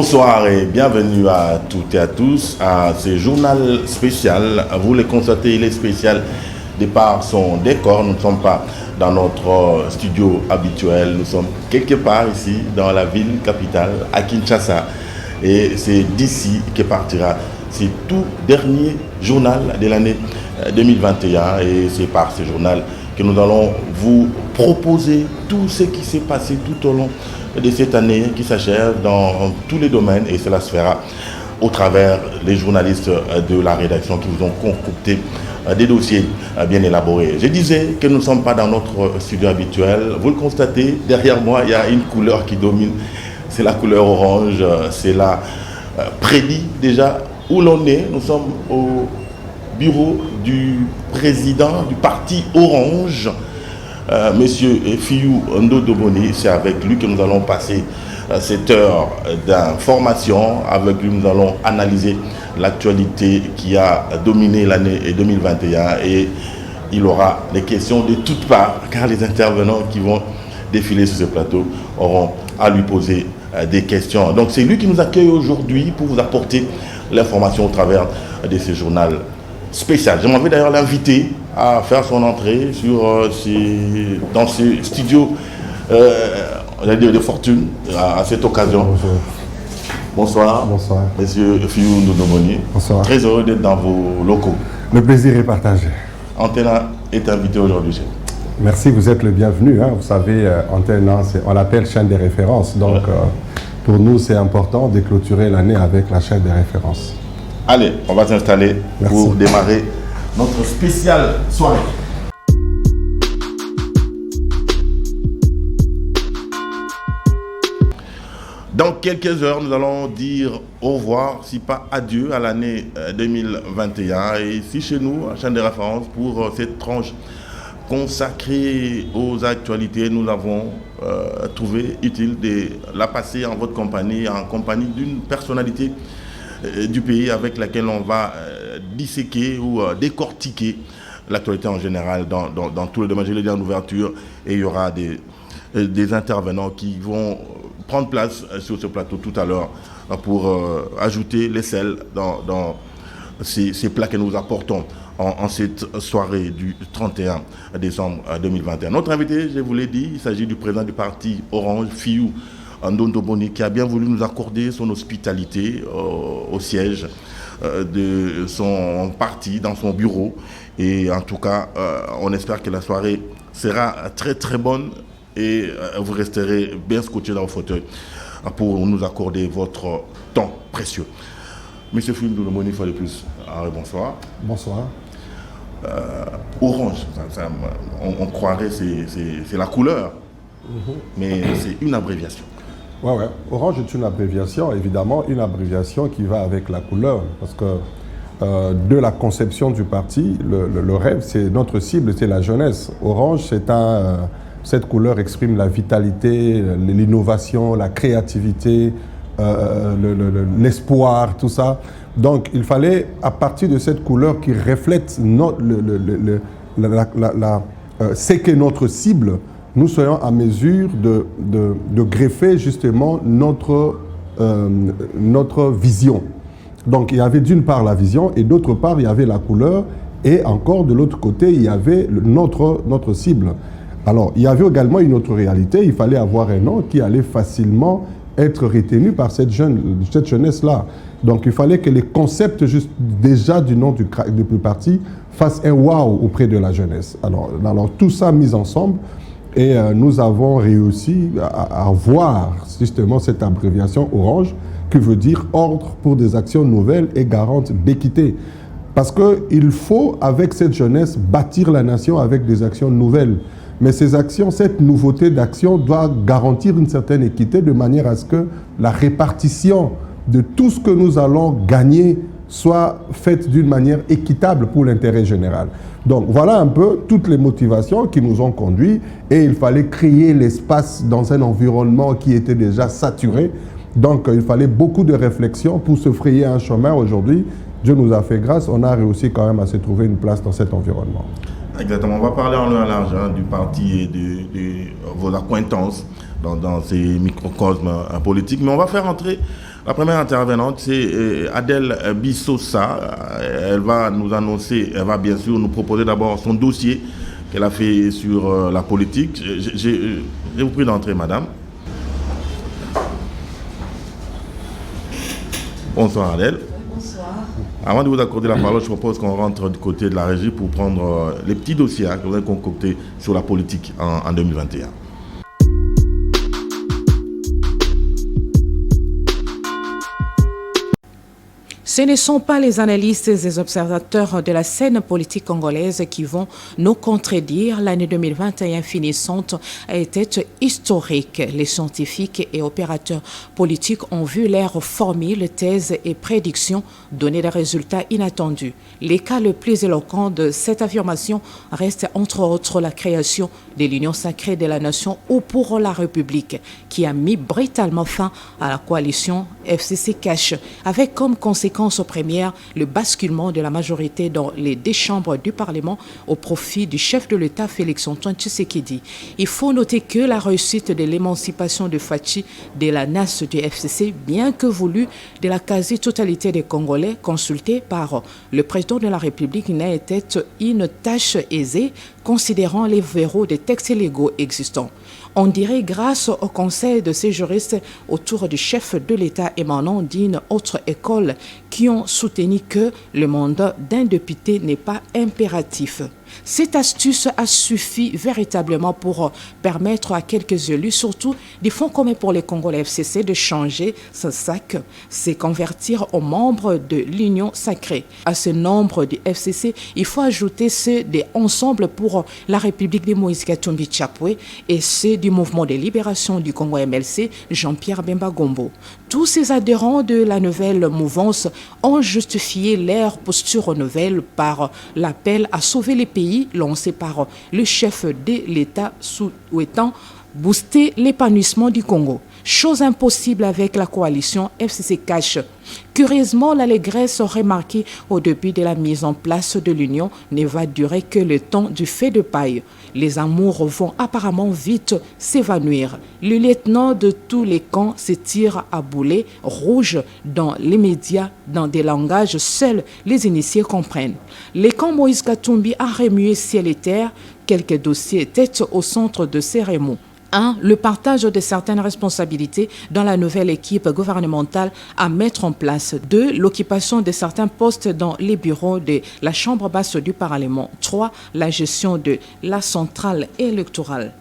Bonsoir et bienvenue à toutes et à tous à ce journal spécial. Vous le constatez, il est spécial de par son décor. Nous ne sommes pas dans notre studio habituel. Nous sommes quelque part ici dans la ville capitale, à Kinshasa. Et c'est d'ici que partira ce tout dernier journal de l'année 2021. Et c'est par ce journal que nous allons vous proposer tout ce qui s'est passé tout au long de cette année qui s'achève dans tous les domaines, et cela se fera au travers des journalistes de la rédaction qui vous ont concocté des dossiers bien élaborés. Je disais que nous ne sommes pas dans notre studio habituel. Vous le constatez, derrière moi, il y a une couleur qui domine. C'est la couleur orange. Cela prédit déjà où l'on est. Nous sommes au bureau du président du parti Orange, Monsieur Fiyou Ndodoboni. C'est avec lui que nous allons passer cette heure d'information. Avec lui, nous allons analyser l'actualité qui a dominé l'année 2021. Et il aura des questions de toutes parts, car les intervenants qui vont défiler sur ce plateau auront à lui poser des questions. Donc c'est lui qui nous accueille aujourd'hui pour vous apporter l'information au travers de ce journal spécial. J'aimerais d'ailleurs l'inviter à faire son entrée dans ce studio de fortune à cette occasion. Bonsoir. Bonsoir. Monsieur Fiyou Ndodoboni. Bonsoir. Très heureux d'être dans vos locaux. Le plaisir est partagé. Antena est invité aujourd'hui. Merci, vous êtes le bienvenu. Vous savez, Antena, on l'appelle chaîne des références. Donc, pour nous, c'est important de clôturer l'année avec la chaîne des références. Allez, on va s'installer pour démarrer notre spéciale soirée. Dans quelques heures, nous allons dire au revoir, si pas adieu, à l'année 2021. Et ici chez nous, à chaîne de référence, pour cette tranche consacrée aux actualités, nous avons trouvé utile de la passer en votre compagnie, en compagnie d'une personnalité du pays avec laquelle on va disséquer ou décortiquer l'actualité en général dans tous les domaines. Je l'ai dit en ouverture, et il y aura des intervenants qui vont prendre place sur ce plateau tout à l'heure pour ajouter les sels dans ces plats que nous apportons en cette soirée du 31 décembre 2021. Notre invité, je vous l'ai dit, il s'agit du président du parti Orange, Fiyou Ndodoboni, qui a bien voulu nous accorder son hospitalité au siège de son parti, dans son bureau. Et en tout cas, on espère que la soirée sera très très bonne et vous resterez bien scotché dans vos fauteuils pour nous accorder votre temps précieux. Monsieur Fiyou Ndodoboni, une fois de plus, bonsoir. Bonsoir. Orange, on croirait c'est la couleur, mais c'est une abréviation. Ouais. Orange est une abréviation, évidemment, une abréviation qui va avec la couleur, parce que de la conception du parti, le rêve, c'est notre cible, c'est la jeunesse. Orange, cette couleur exprime la vitalité, l'innovation, la créativité, l'espoir, tout ça. Donc, il fallait, à partir de cette couleur qui reflète ce qu'est notre cible, nous soyons à mesure de greffer justement notre vision. Donc, il y avait d'une part la vision, et d'autre part, il y avait la couleur, et encore de l'autre côté, il y avait notre cible. Alors, il y avait également une autre réalité, il fallait avoir un nom qui allait facilement être retenu par cette jeunesse-là. Donc, il fallait que les concepts déjà du nom du parti fassent un wow auprès de la jeunesse. Alors tout ça mis ensemble, et nous avons réussi à avoir justement cette abréviation Orange, qui veut dire ordre pour des actions nouvelles et garante d'équité. Parce qu'il faut, avec cette jeunesse, bâtir la nation avec des actions nouvelles. Mais ces actions, cette nouveauté d'action doit garantir une certaine équité de manière à ce que la répartition de tout ce que nous allons gagner soit faite d'une manière équitable pour l'intérêt général. Donc voilà un peu toutes les motivations qui nous ont conduits, et il fallait créer l'espace dans un environnement qui était déjà saturé. Donc il fallait beaucoup de réflexion pour se frayer un chemin. Aujourd'hui, Dieu nous a fait grâce, on a réussi quand même à se trouver une place dans cet environnement. Exactement, on va parler en long et large du parti et de vos accointances dans ces microcosmes politiques, mais on va faire entrer La première intervenante, c'est Adèle Bissosa. Elle va nous annoncer, elle va bien sûr nous proposer d'abord son dossier qu'elle a fait sur la politique. Je vous prie d'entrer, madame. Bonsoir, Adèle. Bonsoir. Avant de vous accorder la parole, je propose qu'on rentre du côté de la régie pour prendre les petits dossiers que vous avez concoctés sur la politique en 2021. Ce ne sont pas les analystes et les observateurs de la scène politique congolaise qui vont nous contredire. L'année 2021 finissante a été historique. Les scientifiques et opérateurs politiques ont vu leurs formules, thèses et prédictions donner des résultats inattendus. Les cas le plus éloquent de cette affirmation reste entre autres la création de l'Union sacrée de la nation ou pour la République, qui a mis brutalement fin à la coalition FCC Cash, avec comme conséquence première le basculement de la majorité dans les deux chambres du Parlement au profit du chef de l'État Félix-Antoine Tshisekedi. Il faut noter que la réussite de l'émancipation de Fachi de la NAS du FCC, bien que voulue de la quasi-totalité des Congolais consultés par le président de la République, n'a été une tâche aisée considérant les verrous des textes légaux existants. On dirait grâce au conseil de ces juristes autour du chef de l'État émanant d'une autre école qui ont soutenu que le mandat d'un député n'est pas impératif. Cette astuce a suffi véritablement pour permettre à quelques élus, surtout des fonds communs pour les Congolais FCC, de changer ce sac, se convertir aux membres de l'Union sacrée. À ce nombre de FCC, il faut ajouter ceux des Ensemble pour la République de Moïse Katumbi Chapwe et ceux du Mouvement de libération du Congo MLC, Jean-Pierre Bemba Gombo. Tous ces adhérents de la nouvelle mouvance ont justifié leur posture nouvelle par l'appel à sauver les pays lancé par le chef de l'État souhaitant booster l'épanouissement du Congo. Chose impossible avec la coalition FCC Cash. Curieusement, l'allégresse remarquée au début de la mise en place de l'Union ne va durer que le temps du feu de paille. Les amours vont apparemment vite s'évanouir. Le lieutenant de tous les camps se tire à boulet rouge dans les médias, dans des langages seuls les initiés comprennent. Le camp Moïse Katumbi a remué ciel et terre. Quelques dossiers étaient au centre de ces remous. 1. Le partage de certaines responsabilités dans la nouvelle équipe gouvernementale à mettre en place. 2. L'occupation de certains postes dans les bureaux de la Chambre basse du Parlement. 3. La gestion de la centrale électorale.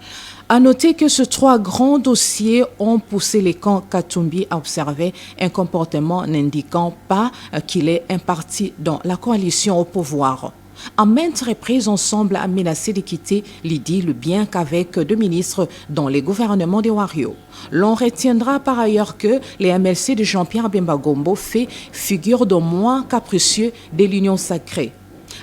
À noter que ces trois grands dossiers ont poussé les camps Katumbi à observer un comportement n'indiquant pas qu'il est un parti dans la coalition au pouvoir. À maintes reprises, Ensemble a menacé de quitter l'idylle bien qu'avec deux ministres dans les gouvernements des Wario. L'on retiendra par ailleurs que les MLC de Jean-Pierre Bemba Gombo fait figure de moins capricieux de l'Union sacrée.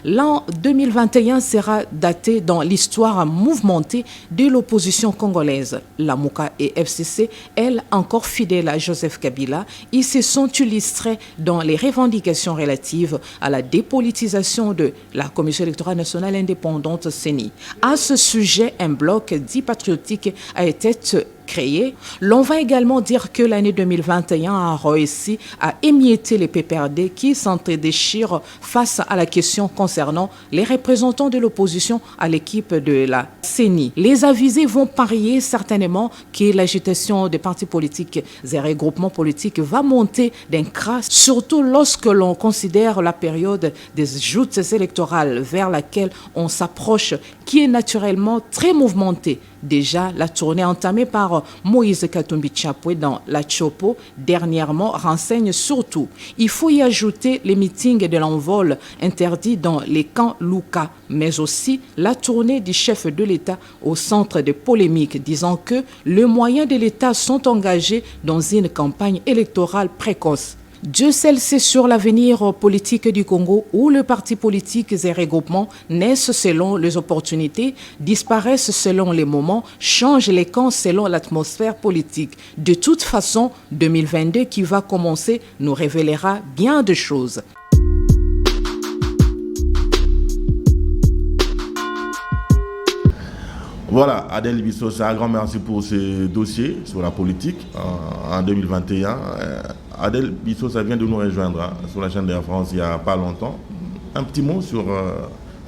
L'an 2021 sera daté dans l'histoire mouvementée de l'opposition congolaise. La Mouka et FCC, elles, encore fidèles à Joseph Kabila, ils se sont illustrés dans les revendications relatives à la dépolitisation de la Commission électorale nationale indépendante CENI. À ce sujet, un bloc dit patriotique a été créé. L'on va également dire que l'année 2021 a réussi à émietter les PPRD qui s'entre-déchirent face à la question concernant les représentants de l'opposition à l'équipe de la CENI. Les avisés vont parier certainement que l'agitation des partis politiques et regroupements politiques va monter d'un cran, surtout lorsque l'on considère la période des joutes électorales vers laquelle on s'approche, qui est naturellement très mouvementée. Déjà, la tournée entamée par Moïse Katumbi Chapwe dans la Chopo dernièrement renseigne surtout. Il faut y ajouter les meetings de l'envol interdits dans les camps Luka, mais aussi la tournée du chef de l'État au centre de polémiques, disant que les moyens de l'État sont engagés dans une campagne électorale précoce. Dieu seul sait sur l'avenir politique du Congo où les partis politiques et regroupements naissent selon les opportunités, disparaissent selon les moments, changent les camps selon l'atmosphère politique. De toute façon, 2022 qui va commencer nous révélera bien de choses. Voilà, Adèle Bissosa, un grand merci pour ce dossier sur la politique en 2021. Adèle Bissot, ça vient de nous rejoindre sur la chaîne de la France il n'y a pas longtemps. Un petit mot sur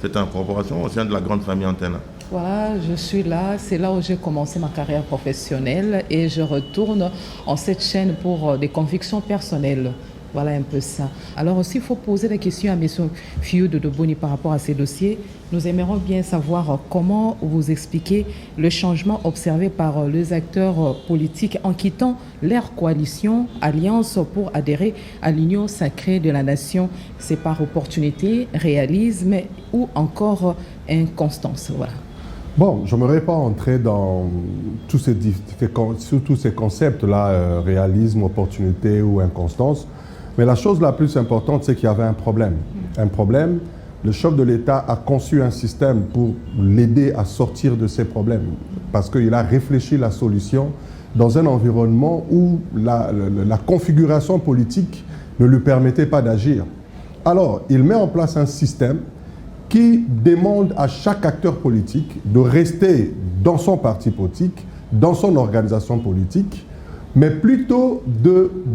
cette incorporation au sein de la grande famille Antenne. Voilà, je suis là, c'est là où j'ai commencé ma carrière professionnelle et je retourne en cette chaîne pour des convictions personnelles. Voilà un peu ça. Alors aussi, il faut poser des questions à M. Fiou de Boni par rapport à ces dossiers. Nous aimerions bien savoir comment vous expliquez le changement observé par les acteurs politiques en quittant leur coalition, alliance pour adhérer à l'union sacrée de la nation. C'est par opportunité, réalisme ou encore inconstance. Voilà. Bon, je n'aimerais pas entrer dans tous ces concepts-là, réalisme, opportunité ou inconstance. Mais la chose la plus importante, c'est qu'il y avait un problème. Un problème, le chef de l'État a conçu un système pour l'aider à sortir de ces problèmes. Parce qu'il a réfléchi la solution dans un environnement où la configuration politique ne lui permettait pas d'agir. Alors, il met en place un système qui demande à chaque acteur politique de rester dans son parti politique, dans son organisation politique, mais plutôt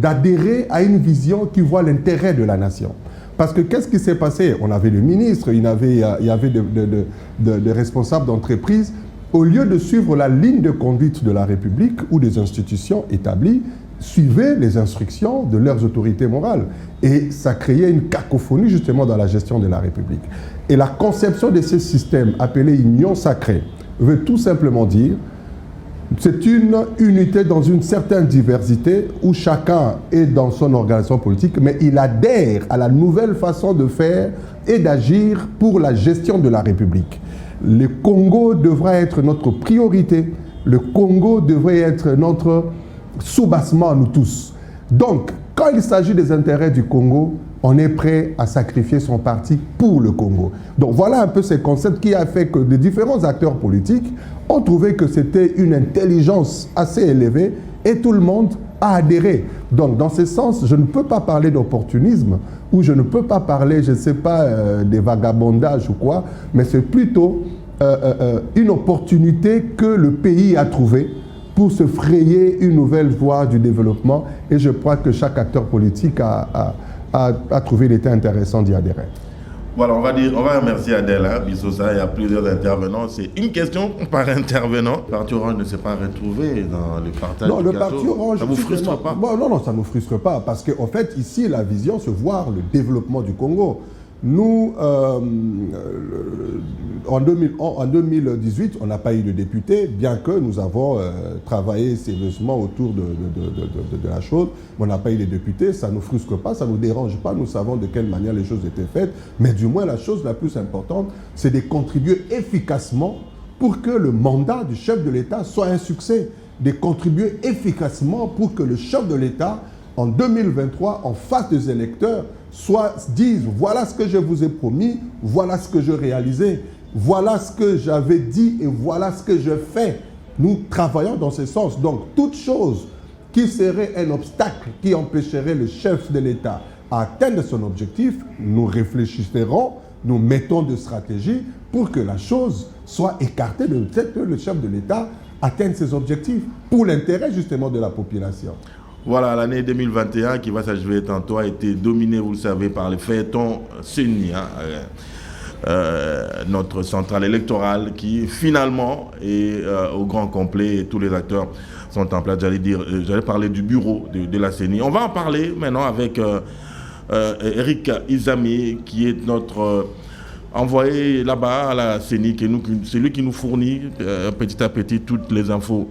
d'adhérer à une vision qui voit l'intérêt de la nation. Parce que qu'est-ce qui s'est passé? On avait le ministre, il y avait des responsables d'entreprise. Au lieu de suivre la ligne de conduite de la République ou des institutions établies, suivaient les instructions de leurs autorités morales. Et ça créait une cacophonie justement dans la gestion de la République. Et la conception de ce système appelé union sacrée veut tout simplement dire c'est une unité dans une certaine diversité où chacun est dans son organisation politique, mais il adhère à la nouvelle façon de faire et d'agir pour la gestion de la République. Le Congo devra être notre priorité. Le Congo devrait être notre soubassement à nous tous. Donc, quand il s'agit des intérêts du Congo, on est prêt à sacrifier son parti pour le Congo. Donc voilà un peu ces concepts qui a fait que les différents acteurs politiques ont trouvé que c'était une intelligence assez élevée et tout le monde a adhéré. Donc dans ce sens, je ne peux pas parler d'opportunisme ou je ne peux pas parler, je ne sais pas, des vagabondages ou quoi, mais c'est plutôt une opportunité que le pays a trouvée pour se frayer une nouvelle voie du développement et je crois que chaque acteur politique a trouvé qu'il était intéressant d'y adhérer. Voilà, on va remercier Adèle Bissot. Il y a plusieurs intervenants. C'est une question par intervenant. Le Parti Orange ne s'est pas retrouvé dans le partage non, du le gâteau. Parti Orange, ça ne vous frustre pas? Bon, non, ça ne nous frustre pas. Parce qu'en fait, ici, la vision, c'est voir le développement du Congo. Nous, en 2018, on n'a pas eu de député, bien que nous avons travaillé sérieusement autour de la chose. On n'a pas eu de députés, ça ne nous frustre pas, ça ne nous dérange pas. Nous savons de quelle manière les choses étaient faites. Mais du moins, la chose la plus importante, c'est de contribuer efficacement pour que le mandat du chef de l'État soit un succès. De contribuer efficacement pour que le chef de l'État, en 2023, en face des électeurs, disent voilà ce que je vous ai promis, voilà ce que je réalisais, voilà ce que j'avais dit et voilà ce que je fais. Nous travaillons dans ce sens. Donc, toute chose qui serait un obstacle qui empêcherait le chef de l'État à atteindre son objectif, nous réfléchirons, nous mettons des stratégies pour que la chose soit écartée de fait que le chef de l'État atteigne ses objectifs pour l'intérêt justement de la population. Voilà, l'année 2021 qui va s'achever tantôt a été dominée, vous le savez, par le feuilleton CENI, notre centrale électorale qui finalement est au grand complet et tous les acteurs sont en place. J'allais parler du bureau de la CENI. On va en parler maintenant avec Eric Izami qui est notre envoyé là-bas à la CENI, c'est lui qui nous fournit petit à petit toutes les infos.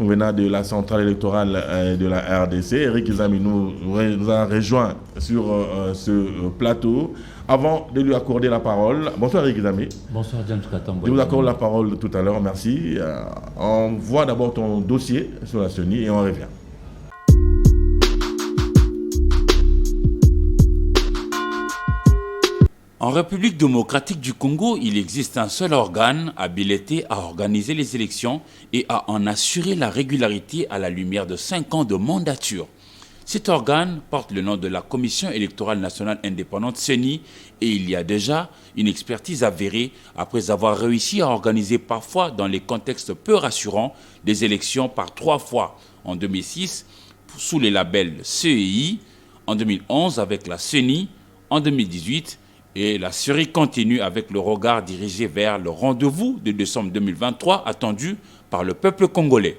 Nous venons de la centrale électorale de la RDC. Eric Izami nous a rejoint sur ce plateau. Avant de lui accorder la parole, bonsoir Eric Izami. Bonsoir James Katambo. Je vous accorde la parole tout à l'heure, merci. On voit d'abord ton dossier sur la CENI et on revient. En République démocratique du Congo, il existe un seul organe habilité à organiser les élections et à en assurer la régularité à la lumière de 5 ans de mandature. Cet organe porte le nom de la Commission électorale nationale indépendante CENI et il y a déjà une expertise avérée après avoir réussi à organiser parfois dans les contextes peu rassurants des élections par 3 fois en 2006 sous les labels CEI, en 2011 avec la CENI en 2018 et la série continue avec le regard dirigé vers le rendez-vous de décembre 2023 attendu par le peuple congolais.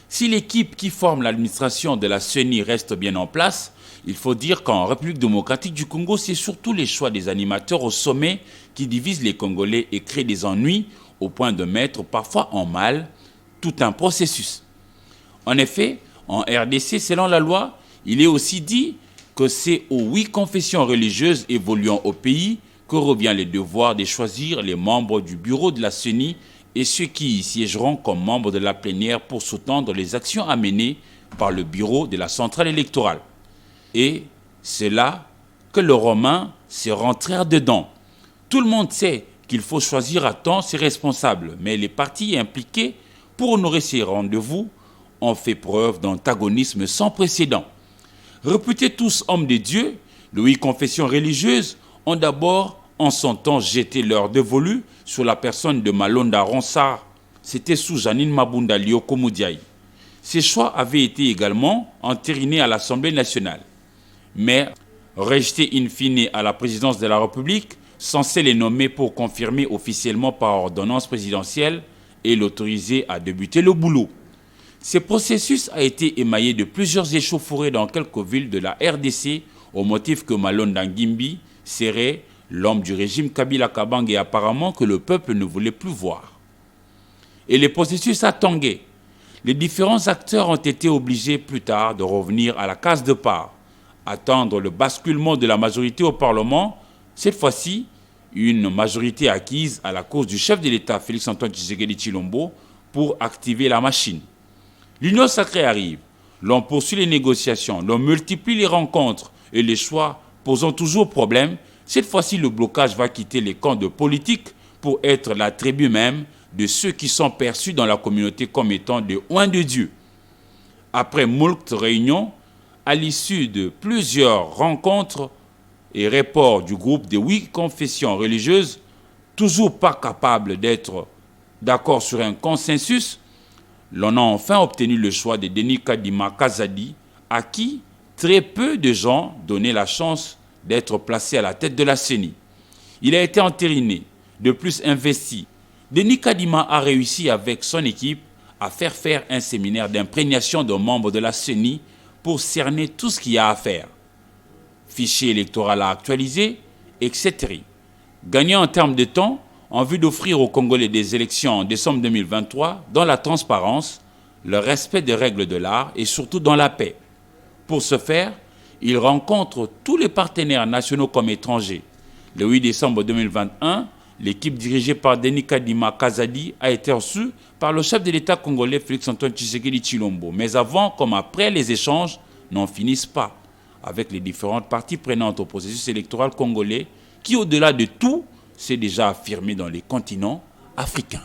Si l'équipe qui forme l'administration de la CENI reste bien en place, il faut dire qu'en République démocratique du Congo, c'est surtout les choix des animateurs au sommet qui divisent les Congolais et créent des ennuis au point de mettre parfois en mal tout un processus. En effet, en RDC, selon la loi, il est aussi dit que c'est aux 8 confessions religieuses évoluant au pays que revient le devoir de choisir les membres du bureau de la CENI et ceux qui y siégeront comme membres de la plénière pour sous-tendre les actions à mener par le bureau de la centrale électorale. Et c'est là que les Romains se rentrèrent dedans. Tout le monde sait qu'il faut choisir à temps ses responsables, mais les partis impliqués pour honorer ces rendez-vous ont fait preuve d'antagonisme sans précédent. Réputés tous hommes de Dieu, les 8 confessions religieuses ont d'abord, en son temps, jeté leur dévolu sur la personne de Malonda Ronsard. C'était sous Janine Mabunda Lioko Moudiaï. Ces choix avaient été également entérinés à l'Assemblée nationale. Mais rejetés in fine à la présidence de la République, censé les nommer pour confirmer officiellement par ordonnance présidentielle et l'autoriser à débuter le boulot. Ce processus a été émaillé de plusieurs échauffourées dans quelques villes de la RDC au motif que Malonda Ngimbi serait l'homme du régime Kabila Kabang et apparemment que le peuple ne voulait plus voir. Et le processus a tangué. Les différents acteurs ont été obligés plus tard de revenir à la case de départ, attendre le basculement de la majorité au Parlement, cette fois-ci une majorité acquise à la cause du chef de l'État Félix-Antoine Tshisekedi Tshilombo pour activer la machine. L'Union sacrée arrive, l'on poursuit les négociations, l'on multiplie les rencontres et les choix posant toujours problème. Cette fois-ci, le blocage va quitter les camps de politique pour être la tribu même de ceux qui sont perçus dans la communauté comme étant des oints de Dieu. Après moult réunions, à l'issue de plusieurs rencontres et reports du groupe des 8 confessions religieuses, toujours pas capables d'être d'accord sur un consensus, l'on a enfin obtenu le choix de Denis Kadima Kazadi, à qui très peu de gens donnaient la chance d'être placé à la tête de la CENI. Il a été entériné, de plus investi. Denis Kadima a réussi avec son équipe à faire un séminaire d'imprégnation de membres de la CENI pour cerner tout ce qu'il y a à faire. Fichier électoral à actualiser, etc. Gagner en termes de temps en vue d'offrir aux Congolais des élections en décembre 2023 dans la transparence, le respect des règles de l'art et surtout dans la paix. Pour ce faire, il rencontre tous les partenaires nationaux comme étrangers. Le 8 décembre 2021, l'équipe dirigée par Denis Kadima Kazadi a été reçue par le chef de l'État congolais Félix-Antoine Tshisekedi Tshilombo. Mais avant comme après, les échanges n'en finissent pas avec les différentes parties prenantes au processus électoral congolais qui, au-delà de tout, s'est déjà affirmé dans les continents africains.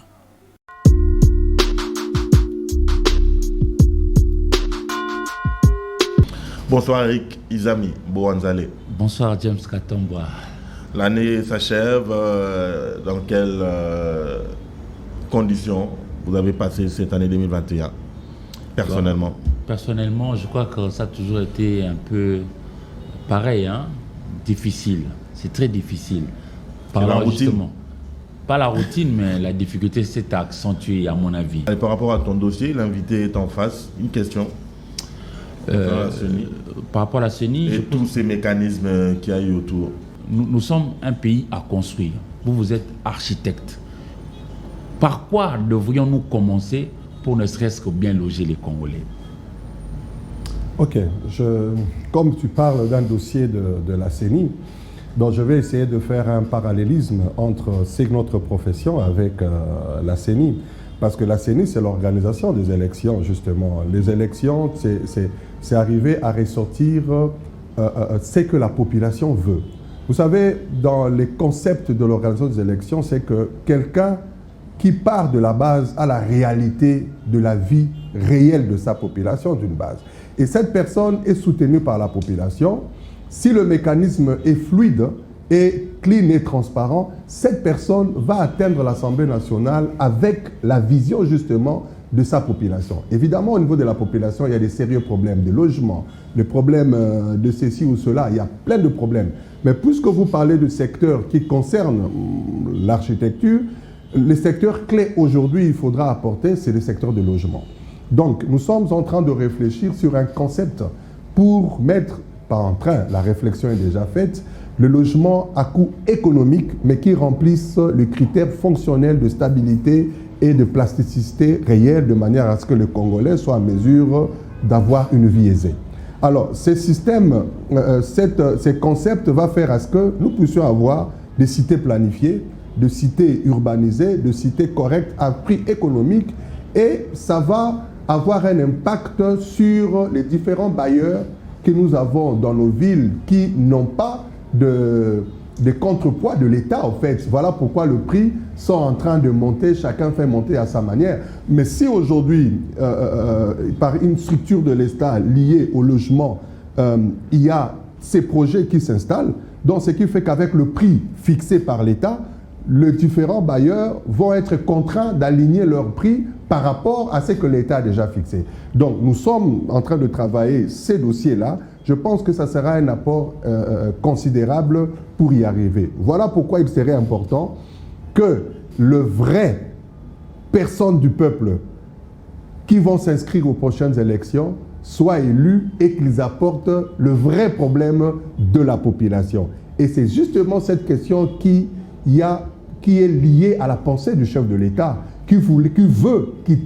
Bonsoir Eric Izami Boanzale. Bonsoir James Katomboa. L'année s'achève. Dans quelles conditions vous avez passé cette année 2021 personnellement? Personnellement, je crois que ça a toujours été un peu pareil, difficile. C'est très difficile. Par la routine? Pas la routine, mais la difficulté s'est accentuée à mon avis. Et par rapport à ton dossier, l'invité est en face. Une question. Par rapport à la CENI... Et tous ces mécanismes qu'il y a eu autour. Nous sommes un pays à construire. Vous êtes architecte. Par quoi devrions-nous commencer pour ne serait-ce que bien loger les Congolais? Ok. Comme tu parles d'un dossier de la CENI, donc je vais essayer de faire un parallélisme entre notre profession avec la CENI. Parce que la CENI, c'est l'organisation des élections, justement. Les élections, c'est arriver à ressortir ce que la population veut. Vous savez, dans les concepts de l'organisation des élections, c'est que quelqu'un qui part de la base à la réalité de la vie réelle de sa population, d'une base. Et cette personne est soutenue par la population. Si le mécanisme est fluide et clean et transparent, cette personne va atteindre l'Assemblée nationale avec la vision justement de sa population. Évidemment, au niveau de la population, il y a des sérieux problèmes de logement, des problèmes de ceci ou cela, il y a plein de problèmes. Mais puisque vous parlez de secteurs qui concernent l'architecture, les secteurs clés aujourd'hui, il faudra apporter, c'est le secteur de logement. Donc, nous sommes en train de réfléchir sur un concept pour mettre, pas en train, la réflexion est déjà faite, le logement à coût économique, mais qui remplisse le critère fonctionnel de stabilité et de plasticité réelle, de manière à ce que le Congolais soit en mesure d'avoir une vie aisée. Alors, ces systèmes, ces concepts vont faire à ce que nous puissions avoir des cités planifiées, de cités urbanisées, de cités correctes à prix économique, et ça va avoir un impact sur les différents bailleurs que nous avons dans nos villes qui n'ont pas des contrepoids de l'État, en fait. Voilà pourquoi les prix sont en train de monter, chacun fait monter à sa manière. Mais si aujourd'hui, par une structure de l'État liée au logement, il y a ces projets qui s'installent, donc ce qui fait qu'avec le prix fixé par l'État, les différents bailleurs vont être contraints d'aligner leur prix par rapport à ce que l'État a déjà fixé. Donc nous sommes en train de travailler ces dossiers-là. Je pense que ça sera un apport considérable pour y arriver. Voilà pourquoi il serait important que le vrai personnes du peuple qui vont s'inscrire aux prochaines élections soient élus et qu'ils apportent le vrai problème de la population. Et c'est justement cette question qui est liée à la pensée du chef de l'État, qui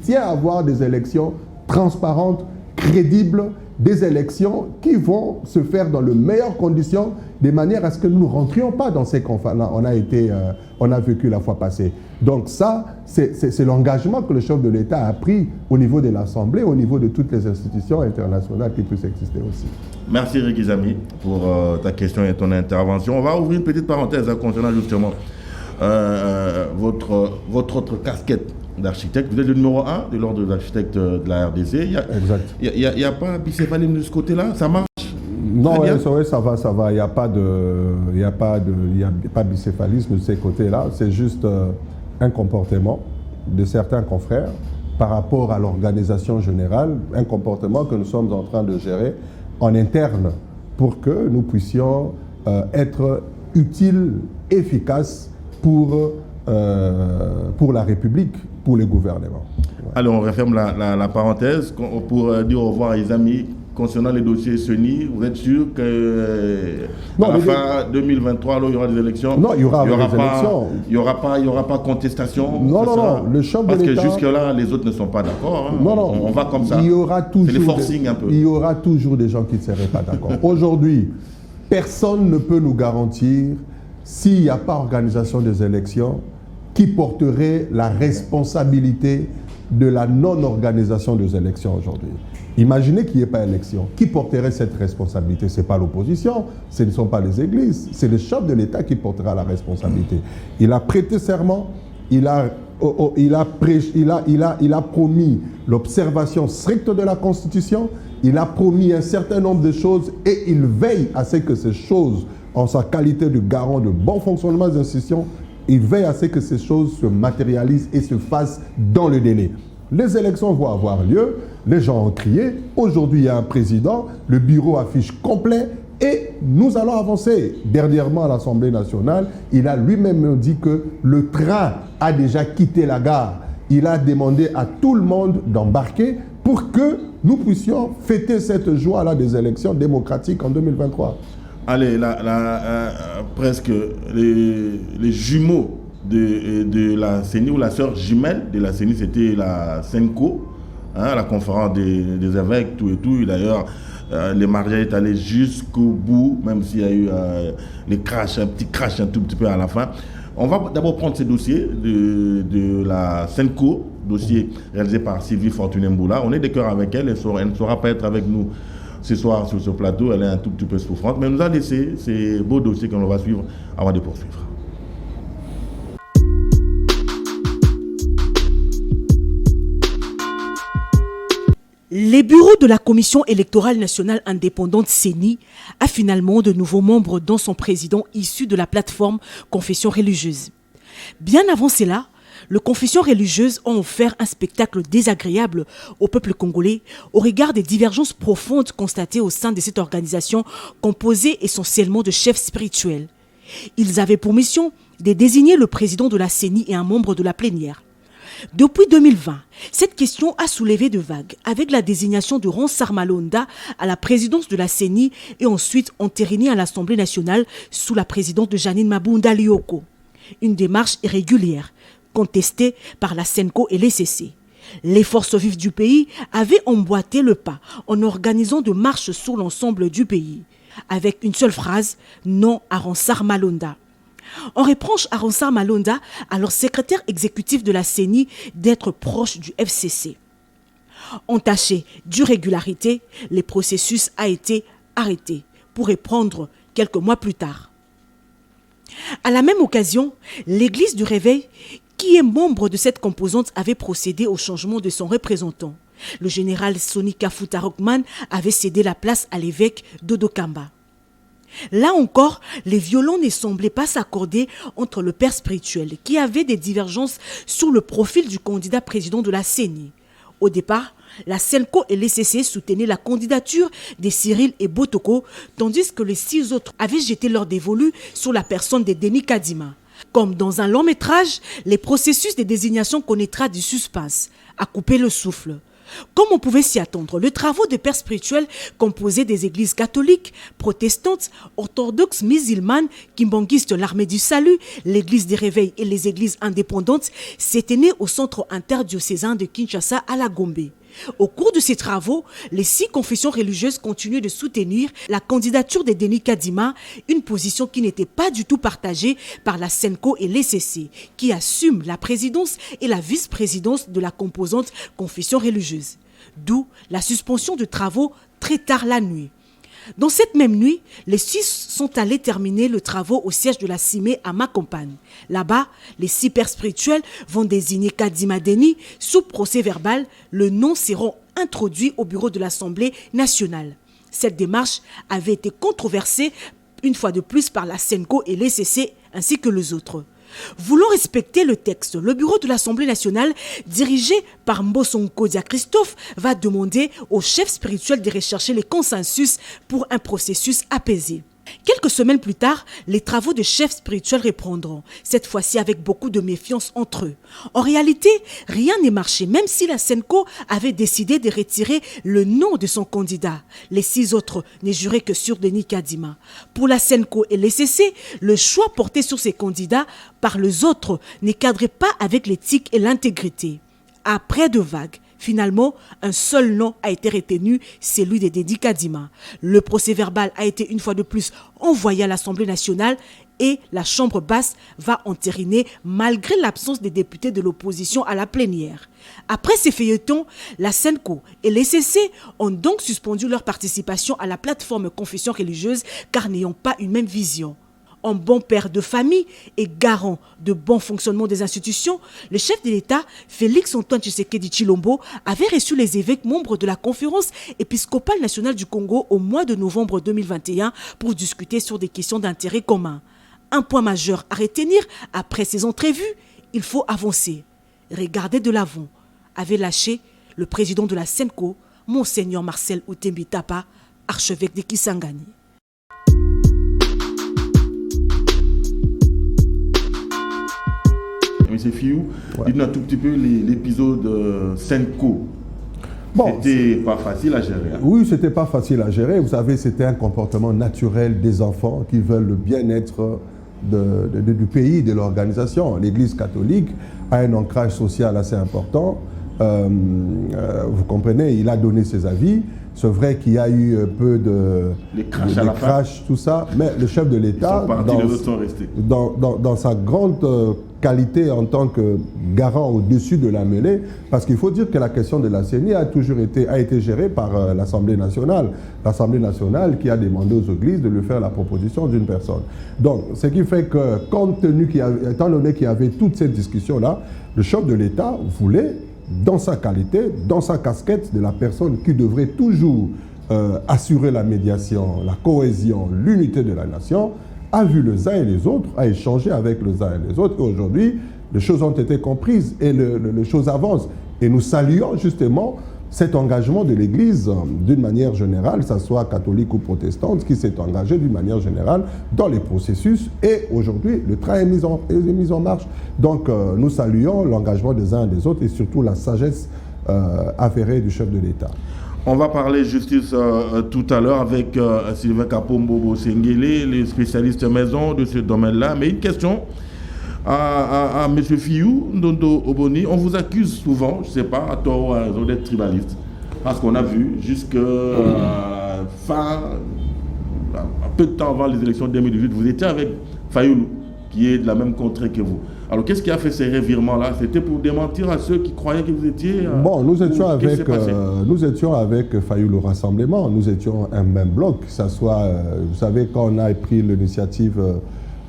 tient à avoir des élections transparentes, crédibles, des élections qui vont se faire dans les meilleures conditions, de manière à ce que nous ne rentrions pas dans ces conflits-là. On a vécu la fois passée. Donc ça, c'est l'engagement que le chef de l'État a pris au niveau de l'Assemblée, au niveau de toutes les institutions internationales qui puissent exister aussi. Merci Rikizami pour ta question et ton intervention. On va ouvrir une petite parenthèse concernant justement votre autre casquette d'architecte. Vous êtes le numéro 1 de l'ordre des architectes de la RDC. Exact. Il n'y a pas bicéphalisme de ce côté-là? Ça marche? Non, ouais, ça va. Il n'y a pas bicéphalisme de ces côtés-là. C'est juste un comportement de certains confrères par rapport à l'organisation générale, un comportement que nous sommes en train de gérer en interne pour que nous puissions être utiles, efficaces pour la République, pour le gouvernement. Ouais. Allez, on referme la parenthèse pour dire au revoir à les amis. Concernant les dossiers CENI, vous êtes sûr qu'à la fin 2023, là, il y aura des élections? Non, il y aura des élections. Il n'y aura pas contestation? Non, le chef de l'État... Parce que jusque-là, les autres ne sont pas d'accord. Hein. Non, on va comme ça. C'est les forcing un peu. Il y aura toujours des gens qui ne seraient pas d'accord. Aujourd'hui, personne ne peut nous garantir, s'il n'y a pas organisation des élections, qui porterait la responsabilité de la non-organisation des élections aujourd'hui. Imaginez qu'il n'y ait pas élection. Qui porterait cette responsabilité? Ce n'est pas l'opposition, ce ne sont pas les églises, c'est le chef de l'État qui portera la responsabilité. Il a prêté serment, il a promis l'observation stricte de la Constitution, il a promis un certain nombre de choses et il veille à ce que ces choses, en sa qualité de garant de bon fonctionnement des institutions, il veille à ce que ces choses se matérialisent et se fassent dans le délai. Les élections vont avoir lieu, les gens ont crié, aujourd'hui il y a un président, le bureau affiche complet et nous allons avancer. Dernièrement à l'Assemblée nationale, il a lui-même dit que le train a déjà quitté la gare. Il a demandé à tout le monde d'embarquer pour que nous puissions fêter cette joie-là des élections démocratiques en 2023. Allez, presque les jumeaux de la CENI, ou la sœur jumelle de la CENI, c'était la SENCO, hein, la conférence des évêques, tout et tout. D'ailleurs, les mariages est allé jusqu'au bout, même s'il y a eu un petit crash un tout petit peu à la fin. On va d'abord prendre ce dossier de la SENCO, dossier réalisé par Sylvie Fortuné-Mboula. On est de cœur avec elle, elle ne saura pas être avec nous ce soir sur ce plateau, elle est un tout petit peu souffrante, mais elle nous a laissé ces beaux dossiers qu'on va suivre avant de poursuivre. Les bureaux de la Commission électorale nationale indépendante CENI a finalement de nouveaux membres, dont son président issu de la plateforme Confession religieuse. Bien avant cela, les confessions religieuses ont offert un spectacle désagréable au peuple congolais au regard des divergences profondes constatées au sein de cette organisation composée essentiellement de chefs spirituels. Ils avaient pour mission de désigner le président de la CENI et un membre de la plénière. Depuis 2020, cette question a soulevé de vagues avec la désignation de Ronsard Malonda à la présidence de la CENI et ensuite entériné à l'Assemblée nationale sous la présidence de Janine Mabunda Lioko. Une démarche irrégulière, contestée par la SENCO et l'ECC. Les forces vives du pays avaient emboîté le pas en organisant de marches sur l'ensemble du pays, avec une seule phrase, non à Ronsard Malonda. On reproche à Ronsard Malonda, alors secrétaire exécutif de la CENI, d'être proche du FCC. Entaché d'irrégularité, le processus a été arrêté pour reprendre quelques mois plus tard. À la même occasion, l'Église du Réveil, qui est membre de cette composante, avait procédé au changement de son représentant. Le général Sonny Kafuta Rockman avait cédé la place à l'évêque Dodo Kamba. Là encore, les violons ne semblaient pas s'accorder entre le père spirituel, qui avait des divergences sur le profil du candidat président de la CENI. Au départ, la SENCO et l'ECC soutenaient la candidature de Cyril et Botoko, tandis que les 6 autres avaient jeté leur dévolu sur la personne de Denis Kadima. Comme dans un long métrage, le processus de désignation connaîtra du suspense, à couper le souffle. Comme on pouvait s'y attendre, les travaux de pères spirituels composés des églises catholiques, protestantes, orthodoxes, musulmanes, kimbanguistes, l'armée du salut, l'église des réveils et les églises indépendantes s'éteignaient au centre interdiocésain de Kinshasa à la Gombe. Au cours de ces travaux, les 6 confessions religieuses continuaient de soutenir la candidature de Denis Kadima, une position qui n'était pas du tout partagée par la SENCO et l'ECC, qui assument la présidence et la vice-présidence de la composante confession religieuse. D'où la suspension de travaux très tard la nuit. Dans cette même nuit, les 6 sont allés terminer le travaux au siège de la CIME à Makompane. Là-bas, les 6 pères spirituels vont désigner Kadima Denis sous procès verbal. Le nom seront introduits au bureau de l'Assemblée nationale. Cette démarche avait été controversée une fois de plus par la SENCO et l'ECC ainsi que les autres. Voulant respecter le texte, le bureau de l'Assemblée nationale, dirigé par Mbosonko Dia Christophe, va demander aux chefs spirituels de rechercher les consensus pour un processus apaisé. Quelques semaines plus tard, les travaux de chefs spirituels reprendront, cette fois-ci avec beaucoup de méfiance entre eux. En réalité, rien n'est marché, même si la SENCO avait décidé de retirer le nom de son candidat. Les 6 autres ne juraient que sur Denis Kadima. Pour la SENCO et l'ECC, le choix porté sur ces candidats par les autres ne cadrait pas avec l'éthique et l'intégrité. Après 2 vagues, finalement, un seul nom a été retenu, celui de Denis Kadima. Le procès verbal a été une fois de plus envoyé à l'Assemblée nationale et la Chambre basse va entériner malgré l'absence des députés de l'opposition à la plénière. Après ces feuilletons, la SENCO et l'ECC ont donc suspendu leur participation à la plateforme confession religieuse car n'ayant pas une même vision. En bon père de famille et garant de bon fonctionnement des institutions, le chef de l'État, Félix Antoine Tshisekedi Tshilombo, avait reçu les évêques membres de la conférence épiscopale nationale du Congo au mois de novembre 2021 pour discuter sur des questions d'intérêt commun. Un point majeur à retenir après ces entrevues, il faut avancer. Regarder de l'avant, avait lâché le président de la SENCO, Monseigneur Marcel Outembi Tapa, archevêque de Kisangani. Monsieur Fiou, dites-nous un tout petit peu l'épisode SENCO. Bon, c'était pas facile à gérer. Hein. Oui, c'était pas facile à gérer. Vous savez, c'était un comportement naturel des enfants qui veulent le bien-être du pays, de l'organisation. L'Église catholique a un ancrage social assez important. Vous comprenez, il a donné ses avis. C'est vrai qu'il y a eu un peu de crash, tout ça, mais le chef de l'État, dans sa grande qualité en tant que garant au-dessus de la mêlée, parce qu'il faut dire que la question de la CENI a été gérée par l'Assemblée nationale. L'Assemblée nationale qui a demandé aux églises de lui faire la proposition d'une personne. Donc, ce qui fait que, étant donné qu'il y avait toute cette discussion-là, le chef de l'État voulait, dans sa qualité, dans sa casquette de la personne qui devrait toujours assurer la médiation, la cohésion, l'unité de la nation, a vu les uns et les autres, a échangé avec les uns et les autres. Et aujourd'hui, les choses ont été comprises et les choses avancent. Et nous saluons justement cet engagement de l'Église d'une manière générale, que ce soit catholique ou protestante, qui s'est engagée d'une manière générale dans les processus. Et aujourd'hui, le train est mis en marche. Donc, nous saluons l'engagement des uns et des autres et surtout la sagesse avérée du chef de l'État. On va parler justice tout à l'heure avec Sylvain Kapombo Sengele, les spécialistes maison de ce domaine-là. Mais une question à M. Fiyou, Ndondo Oboni. On vous accuse souvent, je ne sais pas, à tort ou à raison, d'être tribaliste. Parce qu'on a vu jusqu'à peu de temps avant les élections de 2018, vous étiez avec Fayoulou, qui est de la même contrée que vous. Alors, qu'est-ce qui a fait ces revirements-là? C'était pour démentir à ceux qui croyaient que vous étiez... Bon, nous étions avec Fayoulou au Rassemblement. Nous étions un même bloc. Que ça soit, vous savez, quand on a pris l'initiative,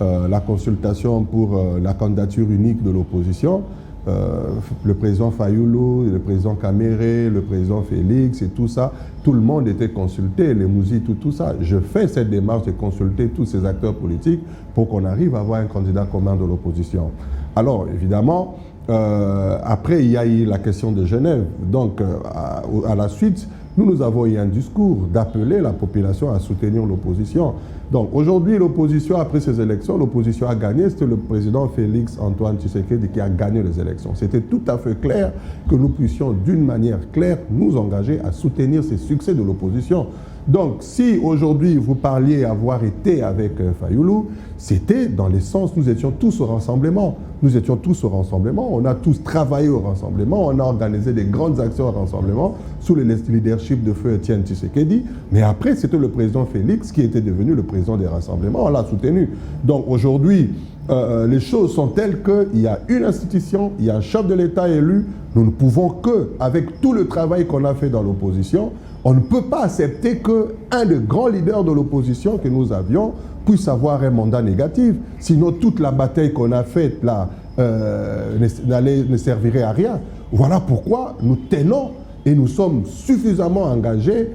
la consultation pour la candidature unique de l'opposition, le président Fayoulou, le président Kaméré, le président Félix et tout ça, tout le monde était consulté, les Mouzi, tout ça. Je fais cette démarche de consulter tous ces acteurs politiques pour qu'on arrive à avoir un candidat commun de l'opposition. Alors, évidemment, après, il y a eu la question de Genève. Donc, à la suite, nous avons eu un discours d'appeler la population à soutenir l'opposition. Donc, aujourd'hui, l'opposition, après ces élections, l'opposition a gagné. C'était le président Félix Antoine Tshisekedi qui a gagné les élections. C'était tout à fait clair que nous puissions, d'une manière claire, nous engager à soutenir ces succès de l'opposition. Donc, si aujourd'hui vous parliez avoir été avec Fayoulou, c'était dans le sens, nous étions tous au rassemblement. Nous étions tous au rassemblement, on a tous travaillé au rassemblement, on a organisé des grandes actions au rassemblement sous le leadership de feu Etienne Tshisekedi. Mais après, c'était le président Félix qui était devenu le président des rassemblements, on l'a soutenu. Donc aujourd'hui, les choses sont telles qu'il y a une institution, il y a un chef de l'État élu. Nous ne pouvons que, avec tout le travail qu'on a fait dans l'opposition, on ne peut pas accepter qu'un des grands leaders de l'opposition que nous avions puisse avoir un mandat négatif. Sinon, toute la bataille qu'on a faite là ne servirait à rien. Voilà pourquoi nous tenons et nous sommes suffisamment engagés,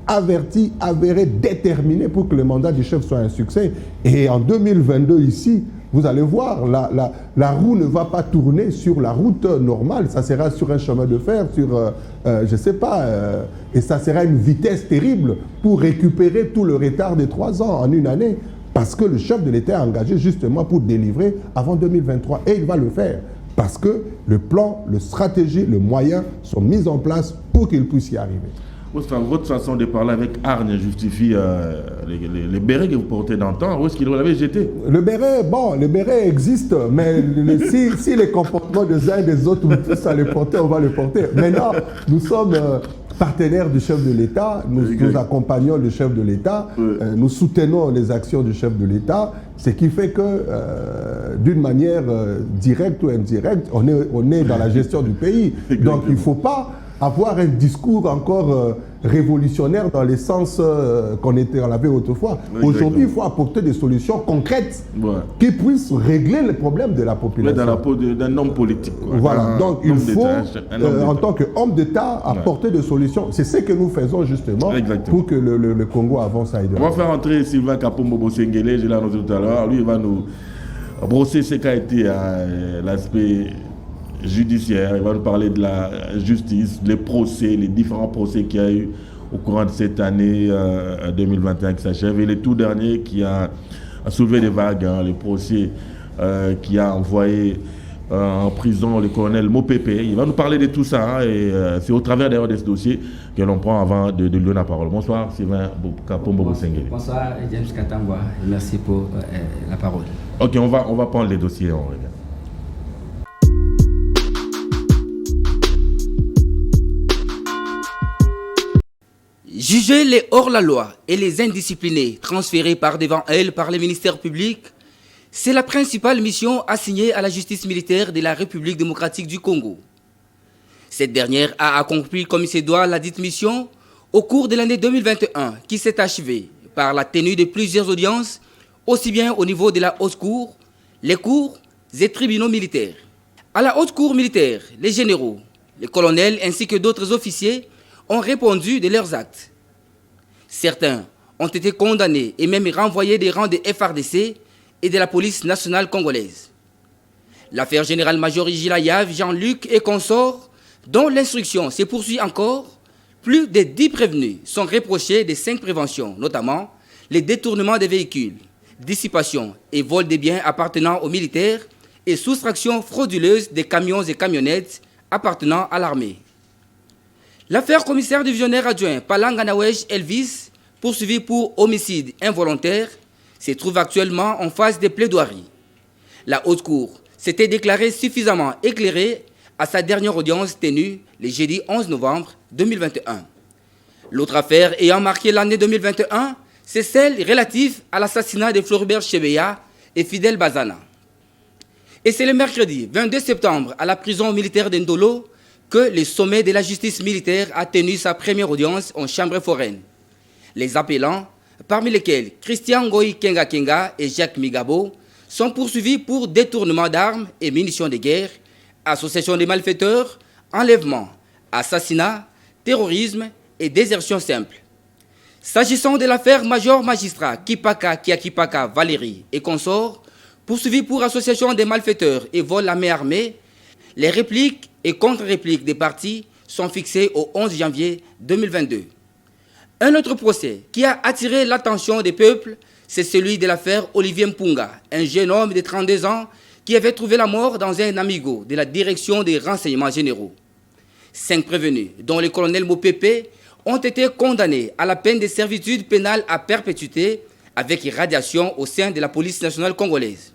avertis, avérés, déterminés pour que le mandat du chef soit un succès. Et en 2022 ici, vous allez voir, la roue ne va pas tourner sur la route normale, ça sera sur un chemin de fer, sur, je ne sais pas, et ça sera une vitesse terrible pour récupérer tout le retard des 3 ans en une année, parce que le chef de l'État est engagé justement pour délivrer avant 2023, et il va le faire, parce que le plan, la stratégie, le moyen sont mis en place pour qu'il puisse y arriver. Votre façon de parler avec hargne justifie les bérets que vous portez dans le temps. Où est-ce qu'il l'avait jeté? Le béret existe, mais si les comportements des uns et des autres, nous tous à les porter, on va les porter. Maintenant, nous sommes partenaires du chef de l'État, nous accompagnons le chef de l'État, nous soutenons les actions du chef de l'État, ce qui fait que, d'une manière directe ou indirecte, on est dans la gestion du pays. Donc il ne faut pas avoir un discours encore révolutionnaire dans le sens qu'on avait autrefois. Aujourd'hui, il faut apporter des solutions concrètes qui puissent régler les problèmes de la population. Dans la peau d'un homme politique. Voilà, donc il faut, en tant qu'homme d'État, apporter des solutions. C'est ce que nous faisons justement pour que le Congo avance à aider. On va faire entrer Sylvain Kapombo Sengele, je l'ai annoncé tout à l'heure. Lui, il va nous brosser ce qu'a été l'aspect judiciaire, il va nous parler de la justice, les procès, les différents procès qu'il y a eu au courant de cette année 2021 qui s'achève, et le tout dernier qui a soulevé des vagues, les procès qui a envoyé en prison le colonel Mopépé. Il va nous parler de tout ça, et c'est au travers d'ailleurs de ce dossier que l'on prend avant de lui donner la parole. Bonsoir Sylvain Kapombo Sengele. Bonsoir James Katangwa, merci pour la parole. Ok, on va prendre les dossiers, on regarde. Juger les hors-la-loi et les indisciplinés transférés par devant elle par les ministères publics, c'est la principale mission assignée à la justice militaire de la République démocratique du Congo. Cette dernière a accompli comme il se doit la dite mission au cours de l'année 2021 qui s'est achevée par la tenue de plusieurs audiences, aussi bien au niveau de la haute cour, les cours et tribunaux militaires. À la haute cour militaire, les généraux, les colonels ainsi que d'autres officiers ont répondu de leurs actes. Certains ont été condamnés et même renvoyés des rangs de FARDC et de la police nationale congolaise. L'affaire général-major Igilayav, Jean-Luc et consorts, dont l'instruction se poursuit encore, plus de 10 prévenus sont reprochés de 5 préventions, notamment les détournements des véhicules, dissipation et vol des biens appartenant aux militaires et soustraction frauduleuse des camions et camionnettes appartenant à l'armée. L'affaire commissaire divisionnaire adjoint Palanganawesh Elvis, poursuivi pour homicide involontaire, se trouve actuellement en phase de plaidoirie. La Haute Cour s'était déclarée suffisamment éclairée à sa dernière audience tenue le jeudi 11 novembre 2021. L'autre affaire ayant marqué l'année 2021, c'est celle relative à l'assassinat de Floribert Chebeya et Fidel Bazana. Et c'est le mercredi 22 septembre à la prison militaire d'Ndolo que le sommet de la justice militaire a tenu sa première audience en chambre foraine. Les appelants, parmi lesquels Christian Ngoï Kenga Kenga et Jacques Migabo, sont poursuivis pour détournement d'armes et munitions de guerre, association des malfaiteurs, enlèvement, assassinat, terrorisme et désertion simple. S'agissant de l'affaire Major Magistrat Kipaka Kiakipaka Valérie et consorts, poursuivis pour association des malfaiteurs et vol à main armée, les répliques et contre-répliques des parties sont fixées au 11 janvier 2022. Un autre procès qui a attiré l'attention des peuples, c'est celui de l'affaire Olivier Mpunga, un jeune homme de 32 ans qui avait trouvé la mort dans un amigo de la direction des renseignements généraux. 5 prévenus, dont le colonel Mopepe, ont été condamnés à la peine de servitude pénale à perpétuité avec irradiation au sein de la police nationale congolaise.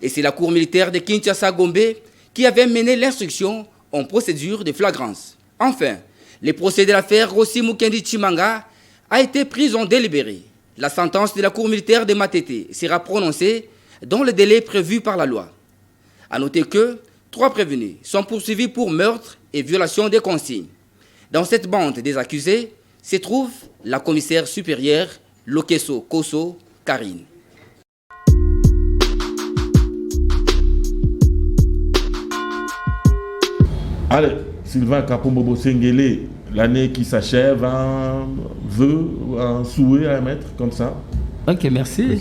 Et c'est la cour militaire de Kinshasa-Gombe qui avait mené l'instruction en procédure de flagrance. Enfin, le procès de l'affaire Rossi Mukendi Chimanga a été pris en délibéré. La sentence de la cour militaire de Matete sera prononcée dans le délai prévu par la loi. A noter que 3 prévenus sont poursuivis pour meurtre et violation des consignes. Dans cette bande des accusés se trouve la commissaire supérieure Lokeso Koso Karine. Allez, Sylvain Kapombo Sengele, l'année qui s'achève, un vœu, un souhait à émettre comme ça? Ok, merci.